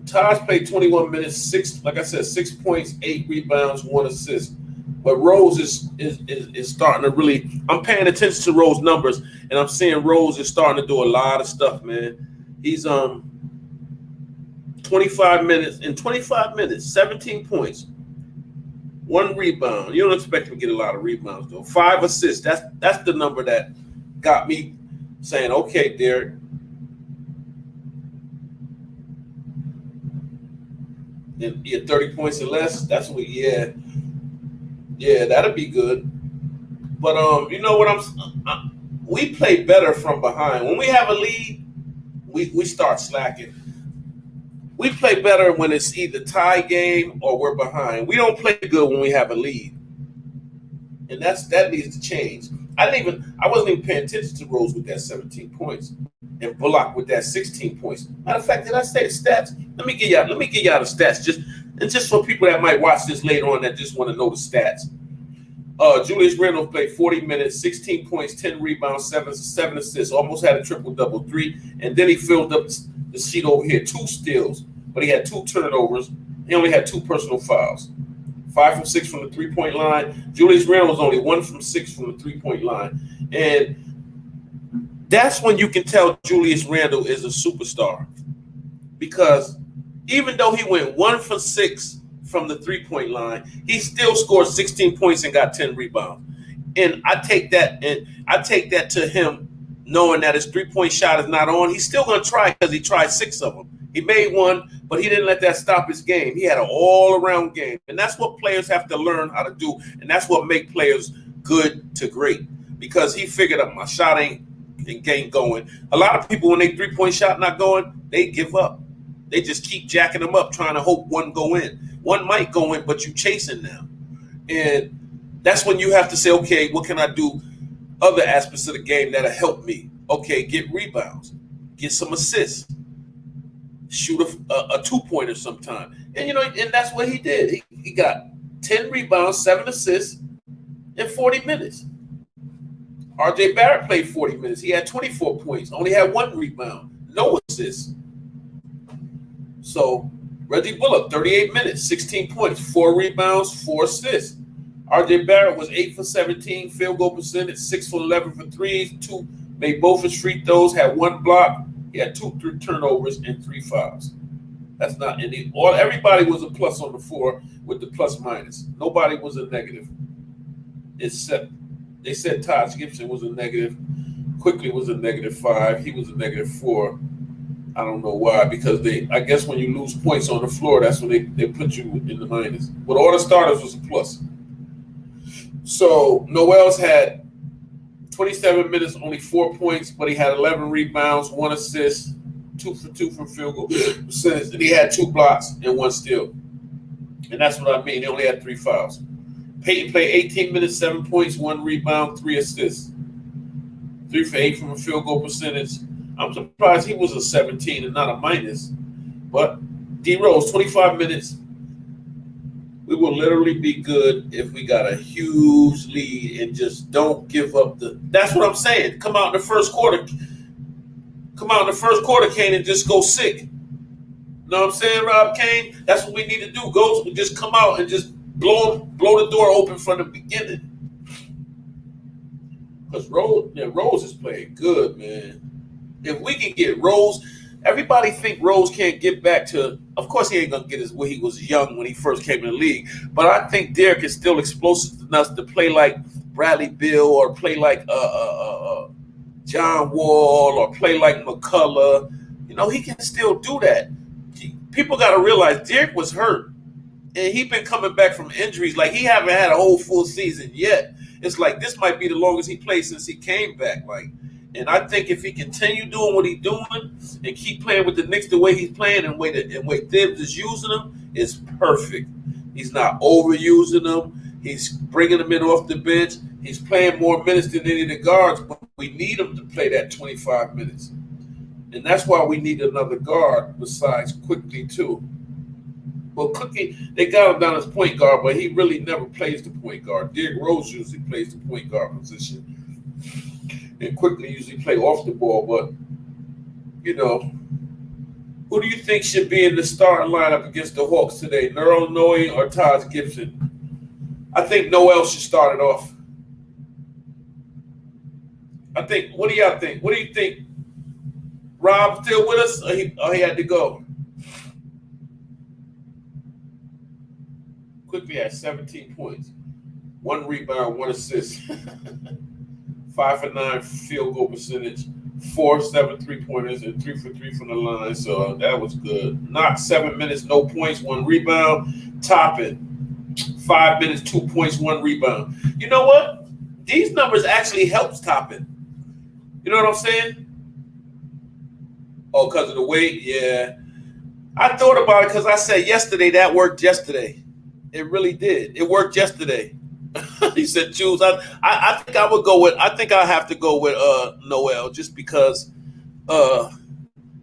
Taj played 21 minutes, 6 points, 8 rebounds, 1 assist. But Rose is starting to really. I'm paying attention to Rose's numbers, and I'm seeing Rose is starting to do a lot of stuff, man. He's 25 minutes, 17 points, 1 rebound. You don't expect him to get a lot of rebounds though. 5 assists. That's the number that got me saying, okay, Derek. And 30 points or less. That's what. Yeah, that'll be good. But you know what we play better from behind. When we have a lead, we start slacking. We play better when it's either tie game or we're behind. We don't play good when we have a lead. And that needs to change. I wasn't even paying attention to Rose with that 17 points and Bullock with that 16 points. Matter of fact, did I say the stats? Let me give y'all the stats just for people that might watch this later on that just want to know the stats. Julius Randle played 40 minutes, 16 points, 10 rebounds, 7 assists, almost had a triple-double, 3, and then he filled up the sheet over here, 2 steals, but he had 2 turnovers. He only had 2 personal fouls. 5 from 6 from the three-point line. Julius Randle was only 1 from 6 from the three-point line. And that's when you can tell Julius Randle is a superstar. Because even though he went 1 for 6 from the three-point line, he still scored 16 points and got 10 rebounds. And I take that to him knowing that his three-point shot is not on. He's still going to try because he tried 6 of them. He made 1, but he didn't let that stop his game. He had an all-around game. And that's what players have to learn how to do. And that's what makes players good to great. Because he figured out my shot ain't going. A lot of people, when they three-point shot not going, they give up. They just keep jacking them up, trying to hope one go in. One might go in, but you chasing them. And that's when you have to say, okay, what can I do? Other aspects of the game that'll help me. Okay, get rebounds. Get some assists. Shoot a two-pointer sometime. And, and that's what he did. He got 10 rebounds, 7 assists in 40 minutes. R.J. Barrett played 40 minutes. He had 24 points. Only had 1 rebound. No assists. So, Reggie Bullock, 38 minutes, 16 points, 4 rebounds, 4 assists. R.J. Barrett was 8 for 17, field goal percentage, 6 for 11 for threes, 2 made both his free throws, had 1 block. He had 2 turnovers and 3 fouls. That's not any. Everybody was a plus on the floor with the plus minus. Nobody was a negative. Except they said Taj Gibson was a negative. Quickly was a -5. He was a -4. I don't know why, because I guess when you lose points on the floor, that's when they put you in the minus. But all the starters was a plus. So Noel's had 27 minutes, only 4 points, but he had 11 rebounds, 1 assist, 2 for 2 from field goal percentage, and he had 2 blocks and 1 steal. And that's what I mean. He only had 3 fouls. Peyton played 18 minutes, 7 points, 1 rebound, 3 assists. 3 for 8 from a field goal percentage. I'm surprised he was a 17 and not a minus. But D Rose, 25 minutes. We will literally be good if we got a huge lead and just don't give up that's what I'm saying. Come out in the first quarter, Kane, and just go sick. You know what I'm saying, Rob Kane? That's what we need to do. Just come out and just blow the door open from the beginning. Because Rose is playing good, man. If we can get Rose, Everybody think Rose can't get back to. Of course, he ain't gonna get where he was young when he first came in the league. But I think Derek is still explosive enough to play like Bradley Beal or play like John Wall or play like McCullough. He can still do that. People got to realize Derek was hurt, and he been coming back from injuries. Like, he haven't had a whole full season yet. It's like this might be the longest he played since he came back. And I think if he continue doing what he's doing and keep playing with the Knicks the way he's playing and way Thibs is using him, it's perfect. He's not overusing them. He's bringing them in off the bench. He's playing more minutes than any of the guards, but we need him to play that 25 minutes. And that's why we need another guard besides Quickly, too. Well, Quickly, they got him down as point guard, but he really never plays the point guard. Derrick Rose usually plays the point guard position. And Quickly usually play off the ball. But, who do you think should be in the starting lineup against the Hawks today? Nerl Noe or Taj Gibson? I think Noel should start it off. What do y'all think? What do you think? Rob still with us, or he had to go? Quickly had 17 points, 1 rebound, 1 assist, 5 for 9 field goal percentage, 4 7 3-pointers, and 3 for 3 from the line. So that was good. Not 7 minutes, no points, 1 rebound. Toppin, 5 minutes, 2 points, 1 rebound. You know what? These numbers actually helps Toppin. You know what I'm saying? Oh, because of the weight? Yeah. I thought about it because I said yesterday that worked yesterday. It really did. It worked yesterday. He said choose. I think I would go with. I think I have to go with Noel just because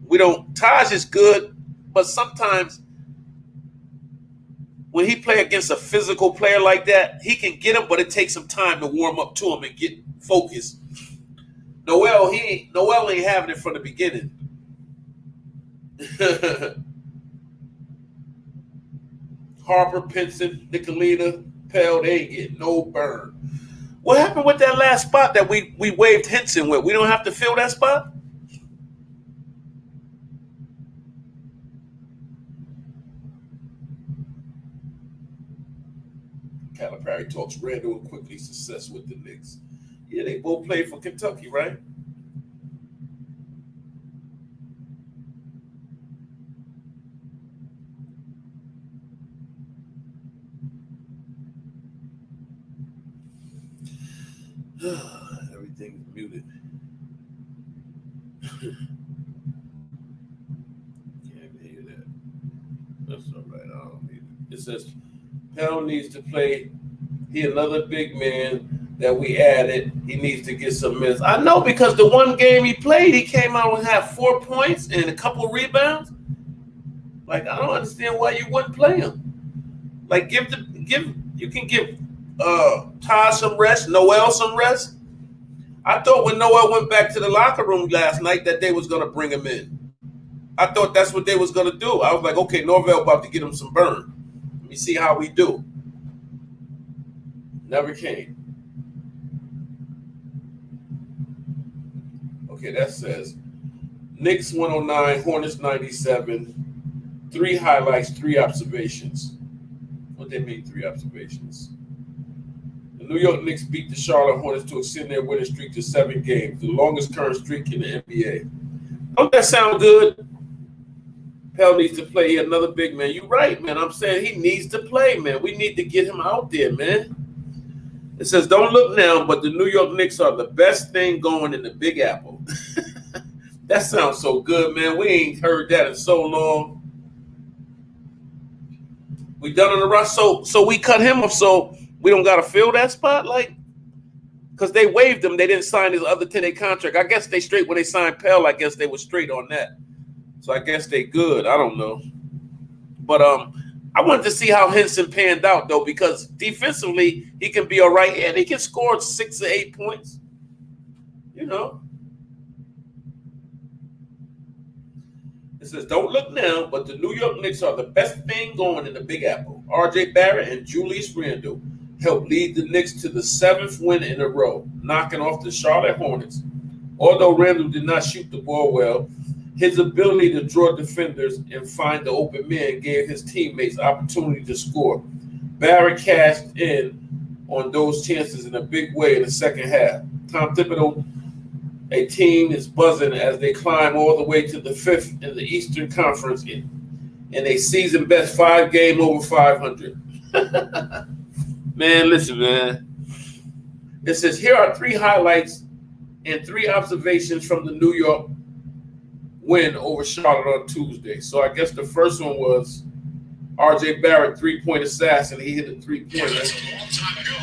we don't. Taj is good, but sometimes when he play against a physical player like that, he can get him, but it takes some time to warm up to him and get focused. Noel ain't having it from the beginning. Harper, Pinson, Nicolina, Pell, they ain't getting no burn. What happened with that last spot that we waived Henson with? We don't have to fill that spot? Calipari talks Randall and Quickly success with the Knicks. Yeah, they both played for Kentucky, right? Everything's muted. Can't hear that. That's all right. I don't need it. It says Pell needs to play. He another big man that we added. He needs to get some minutes. I know because the one game he played, he came out and had 4 points and a couple rebounds. Like, I don't understand why you wouldn't play him. Like, you can give Todd some rest, Noel some rest. I thought when Noel went back to the locker room last night that they was gonna bring him in. I thought that's what they was gonna do. I was like, okay, Norvell about to get him some burn. Let me see how we do. Never came. Okay, that says Knicks 109, Hornets 97. 3 highlights, 3 observations. What they mean, 3 observations? The New York Knicks beat the Charlotte Hornets to extend their winning streak to 7 games, the longest current streak in the NBA. Don't that sound good? Pell needs to play. Another big man. You're right, man. I'm saying he needs to play, man. We need to get him out there, man. It says, don't look now, but the New York Knicks are the best thing going in the Big Apple. That sounds so good, man. We ain't heard that in so long. We done on the rush, so we cut him off, so we don't got to fill that spot, like, because they waived him. They didn't sign his other 10-day contract. I guess they straight when they signed Pell. I guess they were straight on that. So I guess they good. I don't know, but I wanted to see how Henson panned out though, because defensively he can be all right and he can score 6 or 8 points. You know. It says, don't look now, but the New York Knicks are the best thing going in the Big Apple. R.J. Barrett and Julius Randle helped lead the Knicks to the 7th win in a row, knocking off the Charlotte Hornets. Although Randle did not shoot the ball well, His ability to draw defenders and find the open man gave his teammates opportunity to score. Barrett cashed in on those chances in a big way in the second half. Tom Thibodeau, a team is buzzing as they climb all the way to the fifth in the Eastern Conference in a season best 5 game over 500. Man, listen, man. It says, here are 3 highlights and 3 observations from the New York win over Charlotte on Tuesday. So I guess the first one was R.J. Barrett, 3-point assassin. He hit a 3-pointer. Yeah, that's a long time ago.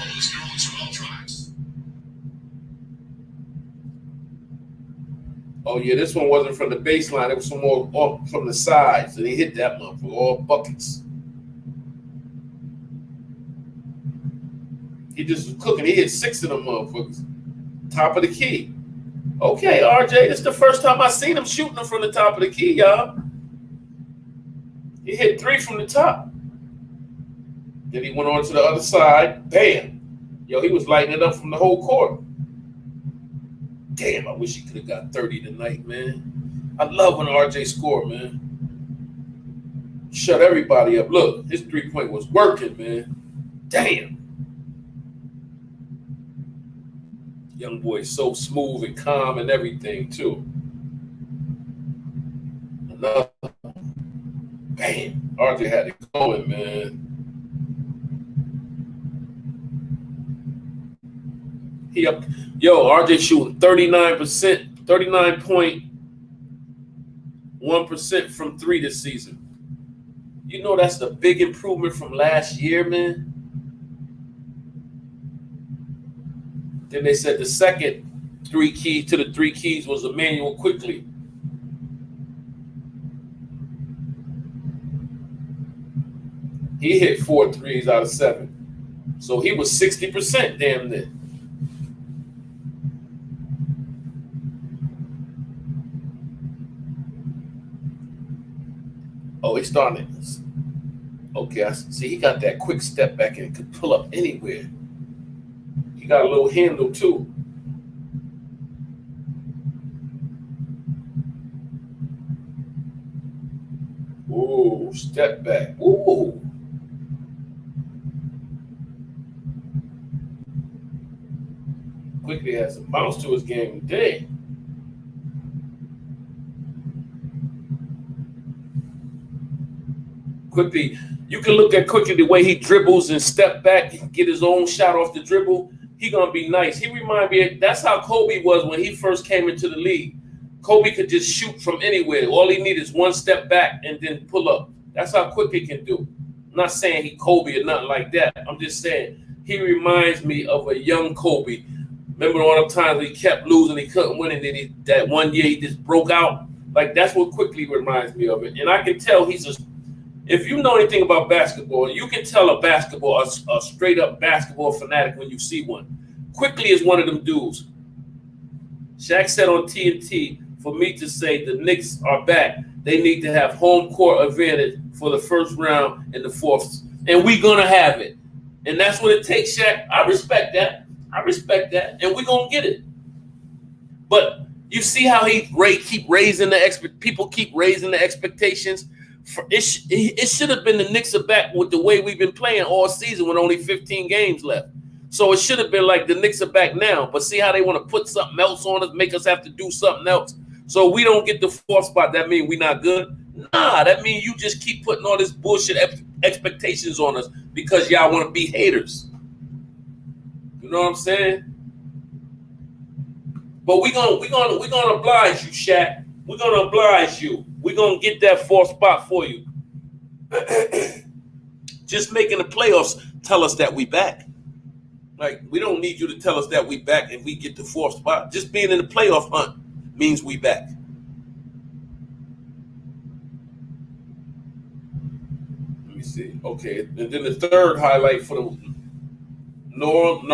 Oh, yeah, this one wasn't from the baseline. It was some more off from the sides. And he hit that one for all buckets. He just was cooking. He hit 6 of them motherfuckers. Top of the key. Okay, RJ, this is the first time I seen him shooting them from the top of the key, y'all. He hit 3 from the top. Then he went on to the other side. Bam. Yo, he was lighting it up from the whole court. Damn, I wish he could have got 30 tonight, man. I love when RJ scored, man. Shut everybody up. Look, his 3-point was working, man. Damn. Young boy is so smooth and calm and everything, too. Another. Bam. RJ had it going, man. He up. Yo, RJ shooting 39%, 39.1% from 3 this season. You know that's the big improvement from last year, man. Then they said the second 3 key to the 3 keys was Emmanuel Quickly. He hit 4 threes out of 7. So he was 60% damn near. Oh, he's starting it. Okay, I see he got that quick step back and could pull up anywhere. He got a little handle, too. Ooh, step back. Ooh. Quickly has some bounce to his game today. Quickly, you can look at Quickly the way he dribbles and step back and get his own shot off the dribble. He gonna be nice. He remind me, that's how Kobe was when he first came into the league. Kobe could just shoot from anywhere. All he needs is one step back and then pull up. That's how quick he can do. I'm not saying he Kobe or nothing like that. I'm just saying he reminds me of a young Kobe. Remember all the times he kept losing, he couldn't win, and then that one year he just broke out? Like, that's what Quickly reminds me of it. And I can tell if you know anything about basketball, you can tell a straight up basketball fanatic when you see one. Quickly is one of them dudes. Shaq said on TNT, for me to say the Knicks are back, they need to have home court advantage for the first round and the fourth. And we're going to have it. And that's what it takes, Shaq. I respect that. And we're going to get it. But you see how people keep raising the expectations. It should have been the Knicks are back with the way we've been playing all season with only 15 games left. So it should have been like the Knicks are back now. But see how they want to put something else on us, make us have to do something else. So we don't get the 4th spot. That means we're not good? Nah, that means you just keep putting all this bullshit expectations on us because y'all want to be haters. You know what I'm saying? But we're gonna oblige you, Shaq. We're gonna oblige you. We're gonna get that 4th spot for you. Just making the playoffs tell us that we back. Like, we don't need you to tell us that we back and we get the 4th spot. Just being in the playoff hunt means we back. Let me see. Okay, and then the third highlight for the Nerlin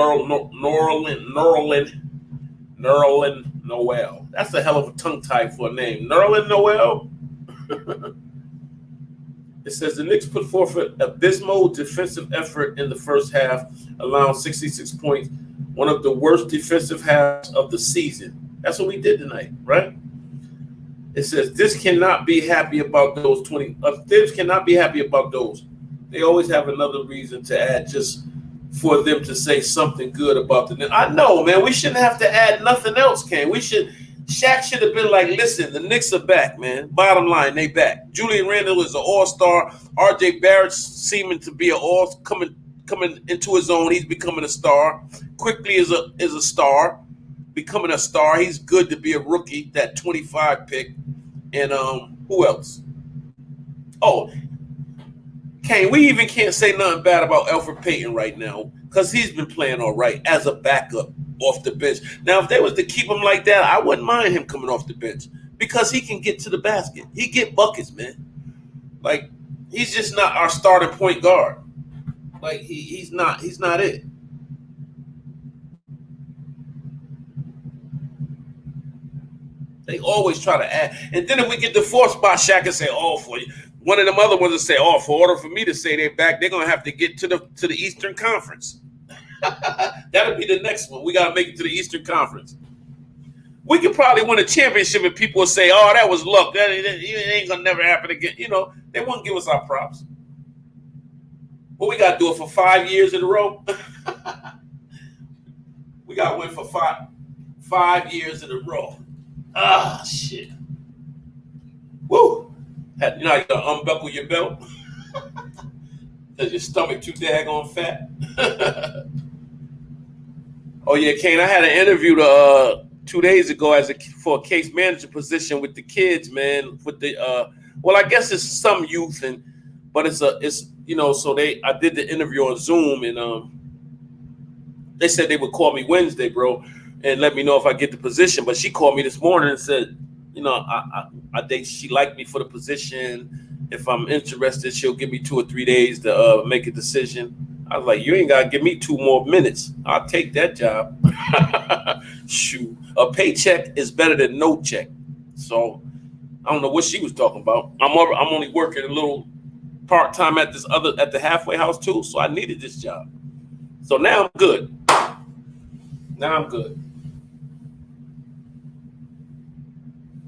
Noel. That's a hell of a tongue tie for a name. Nerlin Noel. It says the Knicks put forth an abysmal defensive effort in the first half, allowing 66 points, one of the worst defensive halves of the season. That's what we did tonight, right? It says this cannot be happy about those 20. Thibs cannot be happy about those. They always have another reason to add just for them to say something good about the Knicks. I know, man. We shouldn't have to add nothing else, Kane. Shaq should have been like, listen, the Knicks are back, man. Bottom line, they back. Julian Randle is an all-star. RJ Barrett's seeming to be coming into his own. He's becoming a star. Quickly is a star, becoming a star. He's good to be a rookie, that 25 pick. And who else? Oh, Kane, we even can't say nothing bad about Elfrid Payton right now because he's been playing all right as a backup off the bench. Now, if they was to keep him like that, I wouldn't mind him coming off the bench because he can get to the basket. He get buckets, man. Like, he's just not our starting point guard. Like, he's not it. They always try to add. And then if we get the fourth spot, Shaq can say, oh, for you. One of them other ones will say, oh, for order for me to say they're back, they're going to have to get to the Eastern Conference. That'll be the next one. We got to make it to the Eastern Conference. We could probably win a championship if people will say, oh, that was luck. That ain't going to never happen again. You know, they won't give us our props. But we got to do it for 5 years in a row. We got to win for five years in a row. Ah, shit. Woo. You know how you got to unbuckle your belt? Because your stomach too daggone fat. Oh, yeah, Kane, I had an interview 2 days ago for a case manager position with the kids, man. With the well, I guess it's some youth, but it's so I did the interview on Zoom, and they said they would call me Wednesday, bro, and let me know if I get the position. But she called me this morning and said, you know, I think she liked me for the position. If I'm interested, she'll give me 2 or 3 days to make a decision. I was like, you ain't got to give me 2 more minutes. I'll take that job. Shoot. A paycheck is better than no check. So I don't know what she was talking about. I'm only working a little part-time at the halfway house too, so I needed this job. So now I'm good.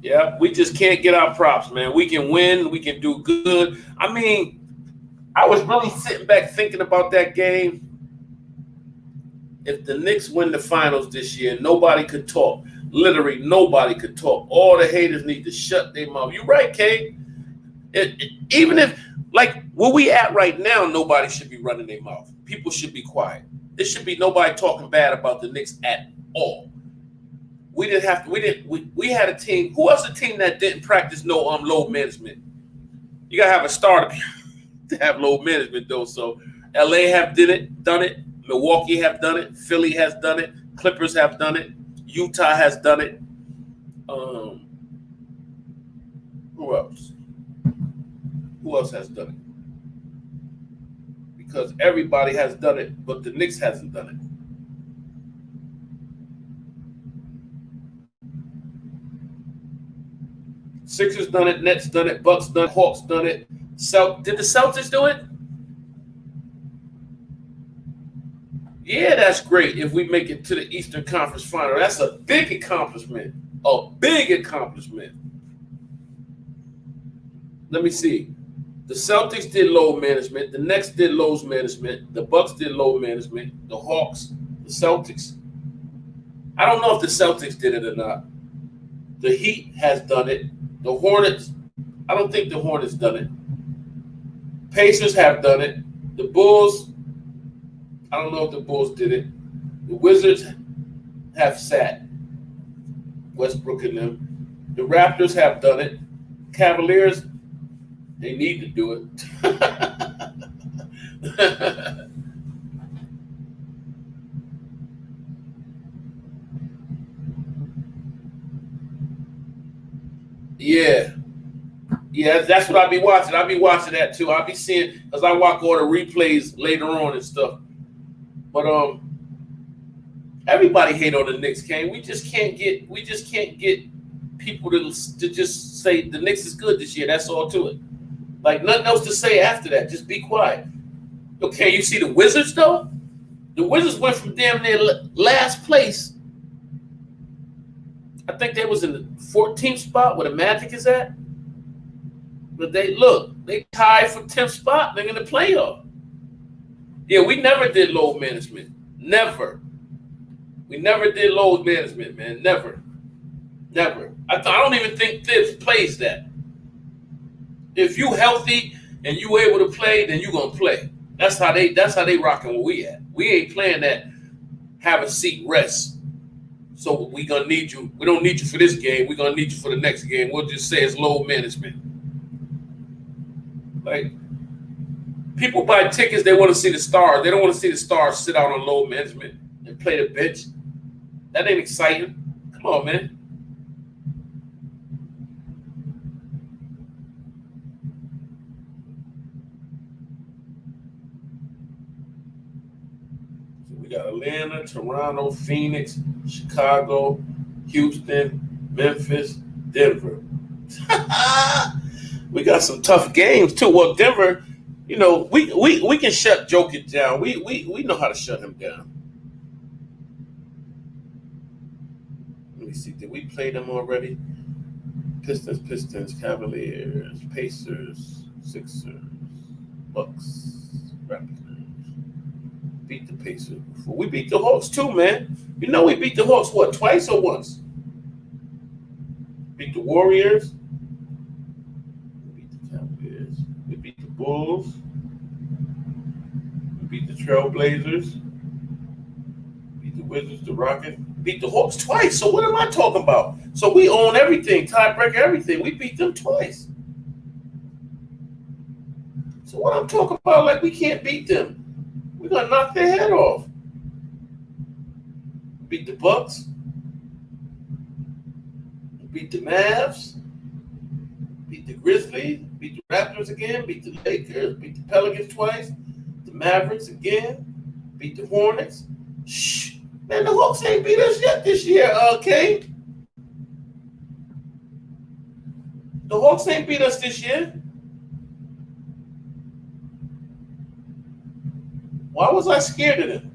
Yeah, we just can't get our props, man. We can win. We can do good. I mean, I was really sitting back thinking about that game. If the Knicks win the finals this year, nobody could talk. Literally, nobody could talk. All the haters need to shut their mouth. You're right, Kate. Even if, like, where we at right now, nobody should be running their mouth. People should be quiet. There should be nobody talking bad about the Knicks at all. We had a team. Who was the team that didn't practice no load management? You gotta have a starter to have load management though. So LA have done it. Milwaukee have done it. Philly has done it. Clippers have done it. Utah has done it. Who else? Who else has done it? Because everybody has done it, but the Knicks hasn't done it. Sixers done it, Nets done it, Bucks done it, Hawks done it. Did the Celtics do it? Yeah, that's great if we make it to the Eastern Conference Final. That's a big accomplishment. A big accomplishment. Let me see. The Celtics did load management. The Nets did load management. The Bucks did load management. The Hawks, the Celtics. I don't know if the Celtics did it or not. The Heat has done it. The Hornets, I don't think the Hornets done it. Pacers have done it. The Bulls, I don't know if the Bulls did it. The Wizards have sat. Westbrook and them. The Raptors have done it. Cavaliers, they need to do it. Yeah, that's what I'll be watching. I'll be watching that too. I'll be seeing, because I watch all the replays later on and stuff. But everybody hate on the Knicks, Kane. We just can't get people to just say the Knicks is good this year. That's all to it. Like, nothing else to say after that. Just be quiet. Okay, you see the Wizards though? The Wizards went from damn near last place I think they was in the 14th spot where the Magic is at. But they tied for 10th spot. They're in the playoff. Yeah, we never did load management. Never. We never did load management, man. Never. I don't even think Thibs plays that. If you healthy and you able to play, then you gonna play. That's how they rocking where we at. We ain't playing that have a seat rest. So we gonna need you. We don't need you for this game. We're gonna need you for the next game. We'll just say it's load management. Like, people buy tickets, they want to see the stars. They don't want to see the stars sit out on load management and play the bench. That ain't exciting. Come on, man. So we got Atlanta, Toronto, Phoenix, Chicago, Houston, Memphis, Denver. We got some tough games too. Well, Denver, you know, we can shut Jokic down. We know how to shut him down. Let me see. Did we play them already? Pistons, Cavaliers, Pacers, Sixers, Bucks, Raptors. Beat the Pacers before. We beat the Hawks too, man. You know we beat the Hawks, what, twice or once? Beat the Warriors. We beat the Cavaliers. We beat the Bulls. We beat the Trailblazers. Beat the Wizards, the Rockets. Beat the Hawks twice. So what am I talking about? So we own everything, tiebreaker, everything. We beat them twice. So what I'm talking about, like we can't beat them. We're gonna knock their head off. Beat the Bucks. Beat the Mavs. Beat the Grizzlies. Beat the Raptors again. Beat the Lakers. Beat the Pelicans twice. The Mavericks again. Beat the Hornets. Shh. Man, the Hawks ain't beat us yet this year, okay? The Hawks ain't beat us this year. Why was I scared of them?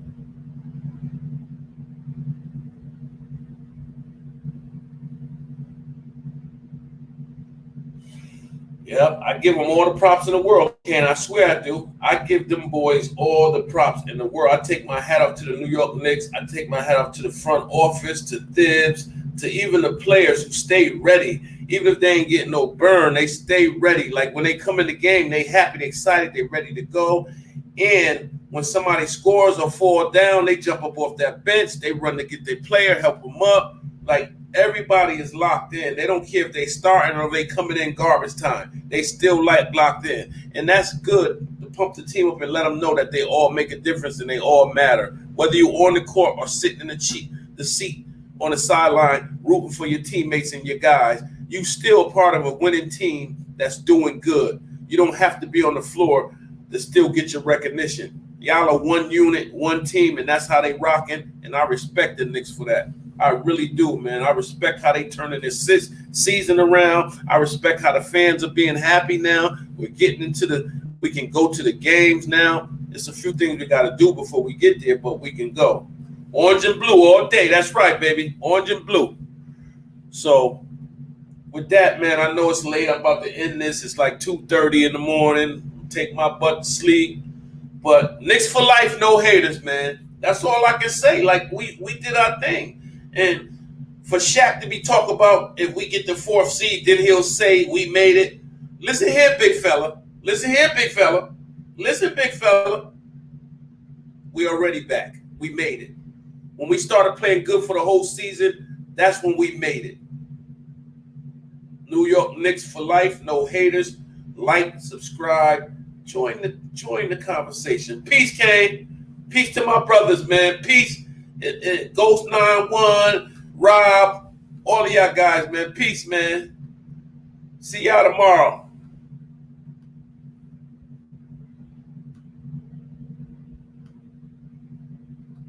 Yep, I give them all the props in the world. Can I swear I do? I give them boys all the props in the world. I take my hat off to the New York Knicks. I take my hat off to the front office, to Thibs, to even the players who stay ready. Even if they ain't getting no burn, they stay ready. Like when they come in the game, they happy, they excited, they ready to go. And when somebody scores or fall down, they jump up off that bench. They run to get their player, help them up. Like everybody is locked in. They don't care if they starting or they coming in garbage time. They still locked in. And that's good to pump the team up and let them know that they all make a difference and they all matter. Whether you're on the court or sitting in the seat on the sideline rooting for your teammates and your guys, you still part of a winning team that's doing good. You don't have to be on the floor to still get your recognition. Y'all are one unit, one team, and that's how they rocking, and I respect the Knicks for that. I really do, man. I respect how they turning this season around. I respect how the fans are being happy now. We're getting into we can go to the games now. There's a few things we got to do before we get there, but we can go. Orange and blue all day. That's right, baby. Orange and blue. So with that, man, I know it's late. I'm about to end this. It's like 2:30 in the morning. Take my butt to sleep. But Knicks for life, no haters, man. That's all I can say. Like, we did our thing. And for Shaq to be talking about if we get the 4th seed, then he'll say we made it. Listen here, big fella. Listen here, big fella. Listen, big fella. We already back. We made it. When we started playing good for the whole season, that's when we made it. New York Knicks for life, no haters. Like, subscribe, join the conversation. Peace, Kane. Peace to my brothers, man. Peace. Ghost 91, Rob, all of y'all guys, man. Peace, man. See y'all tomorrow.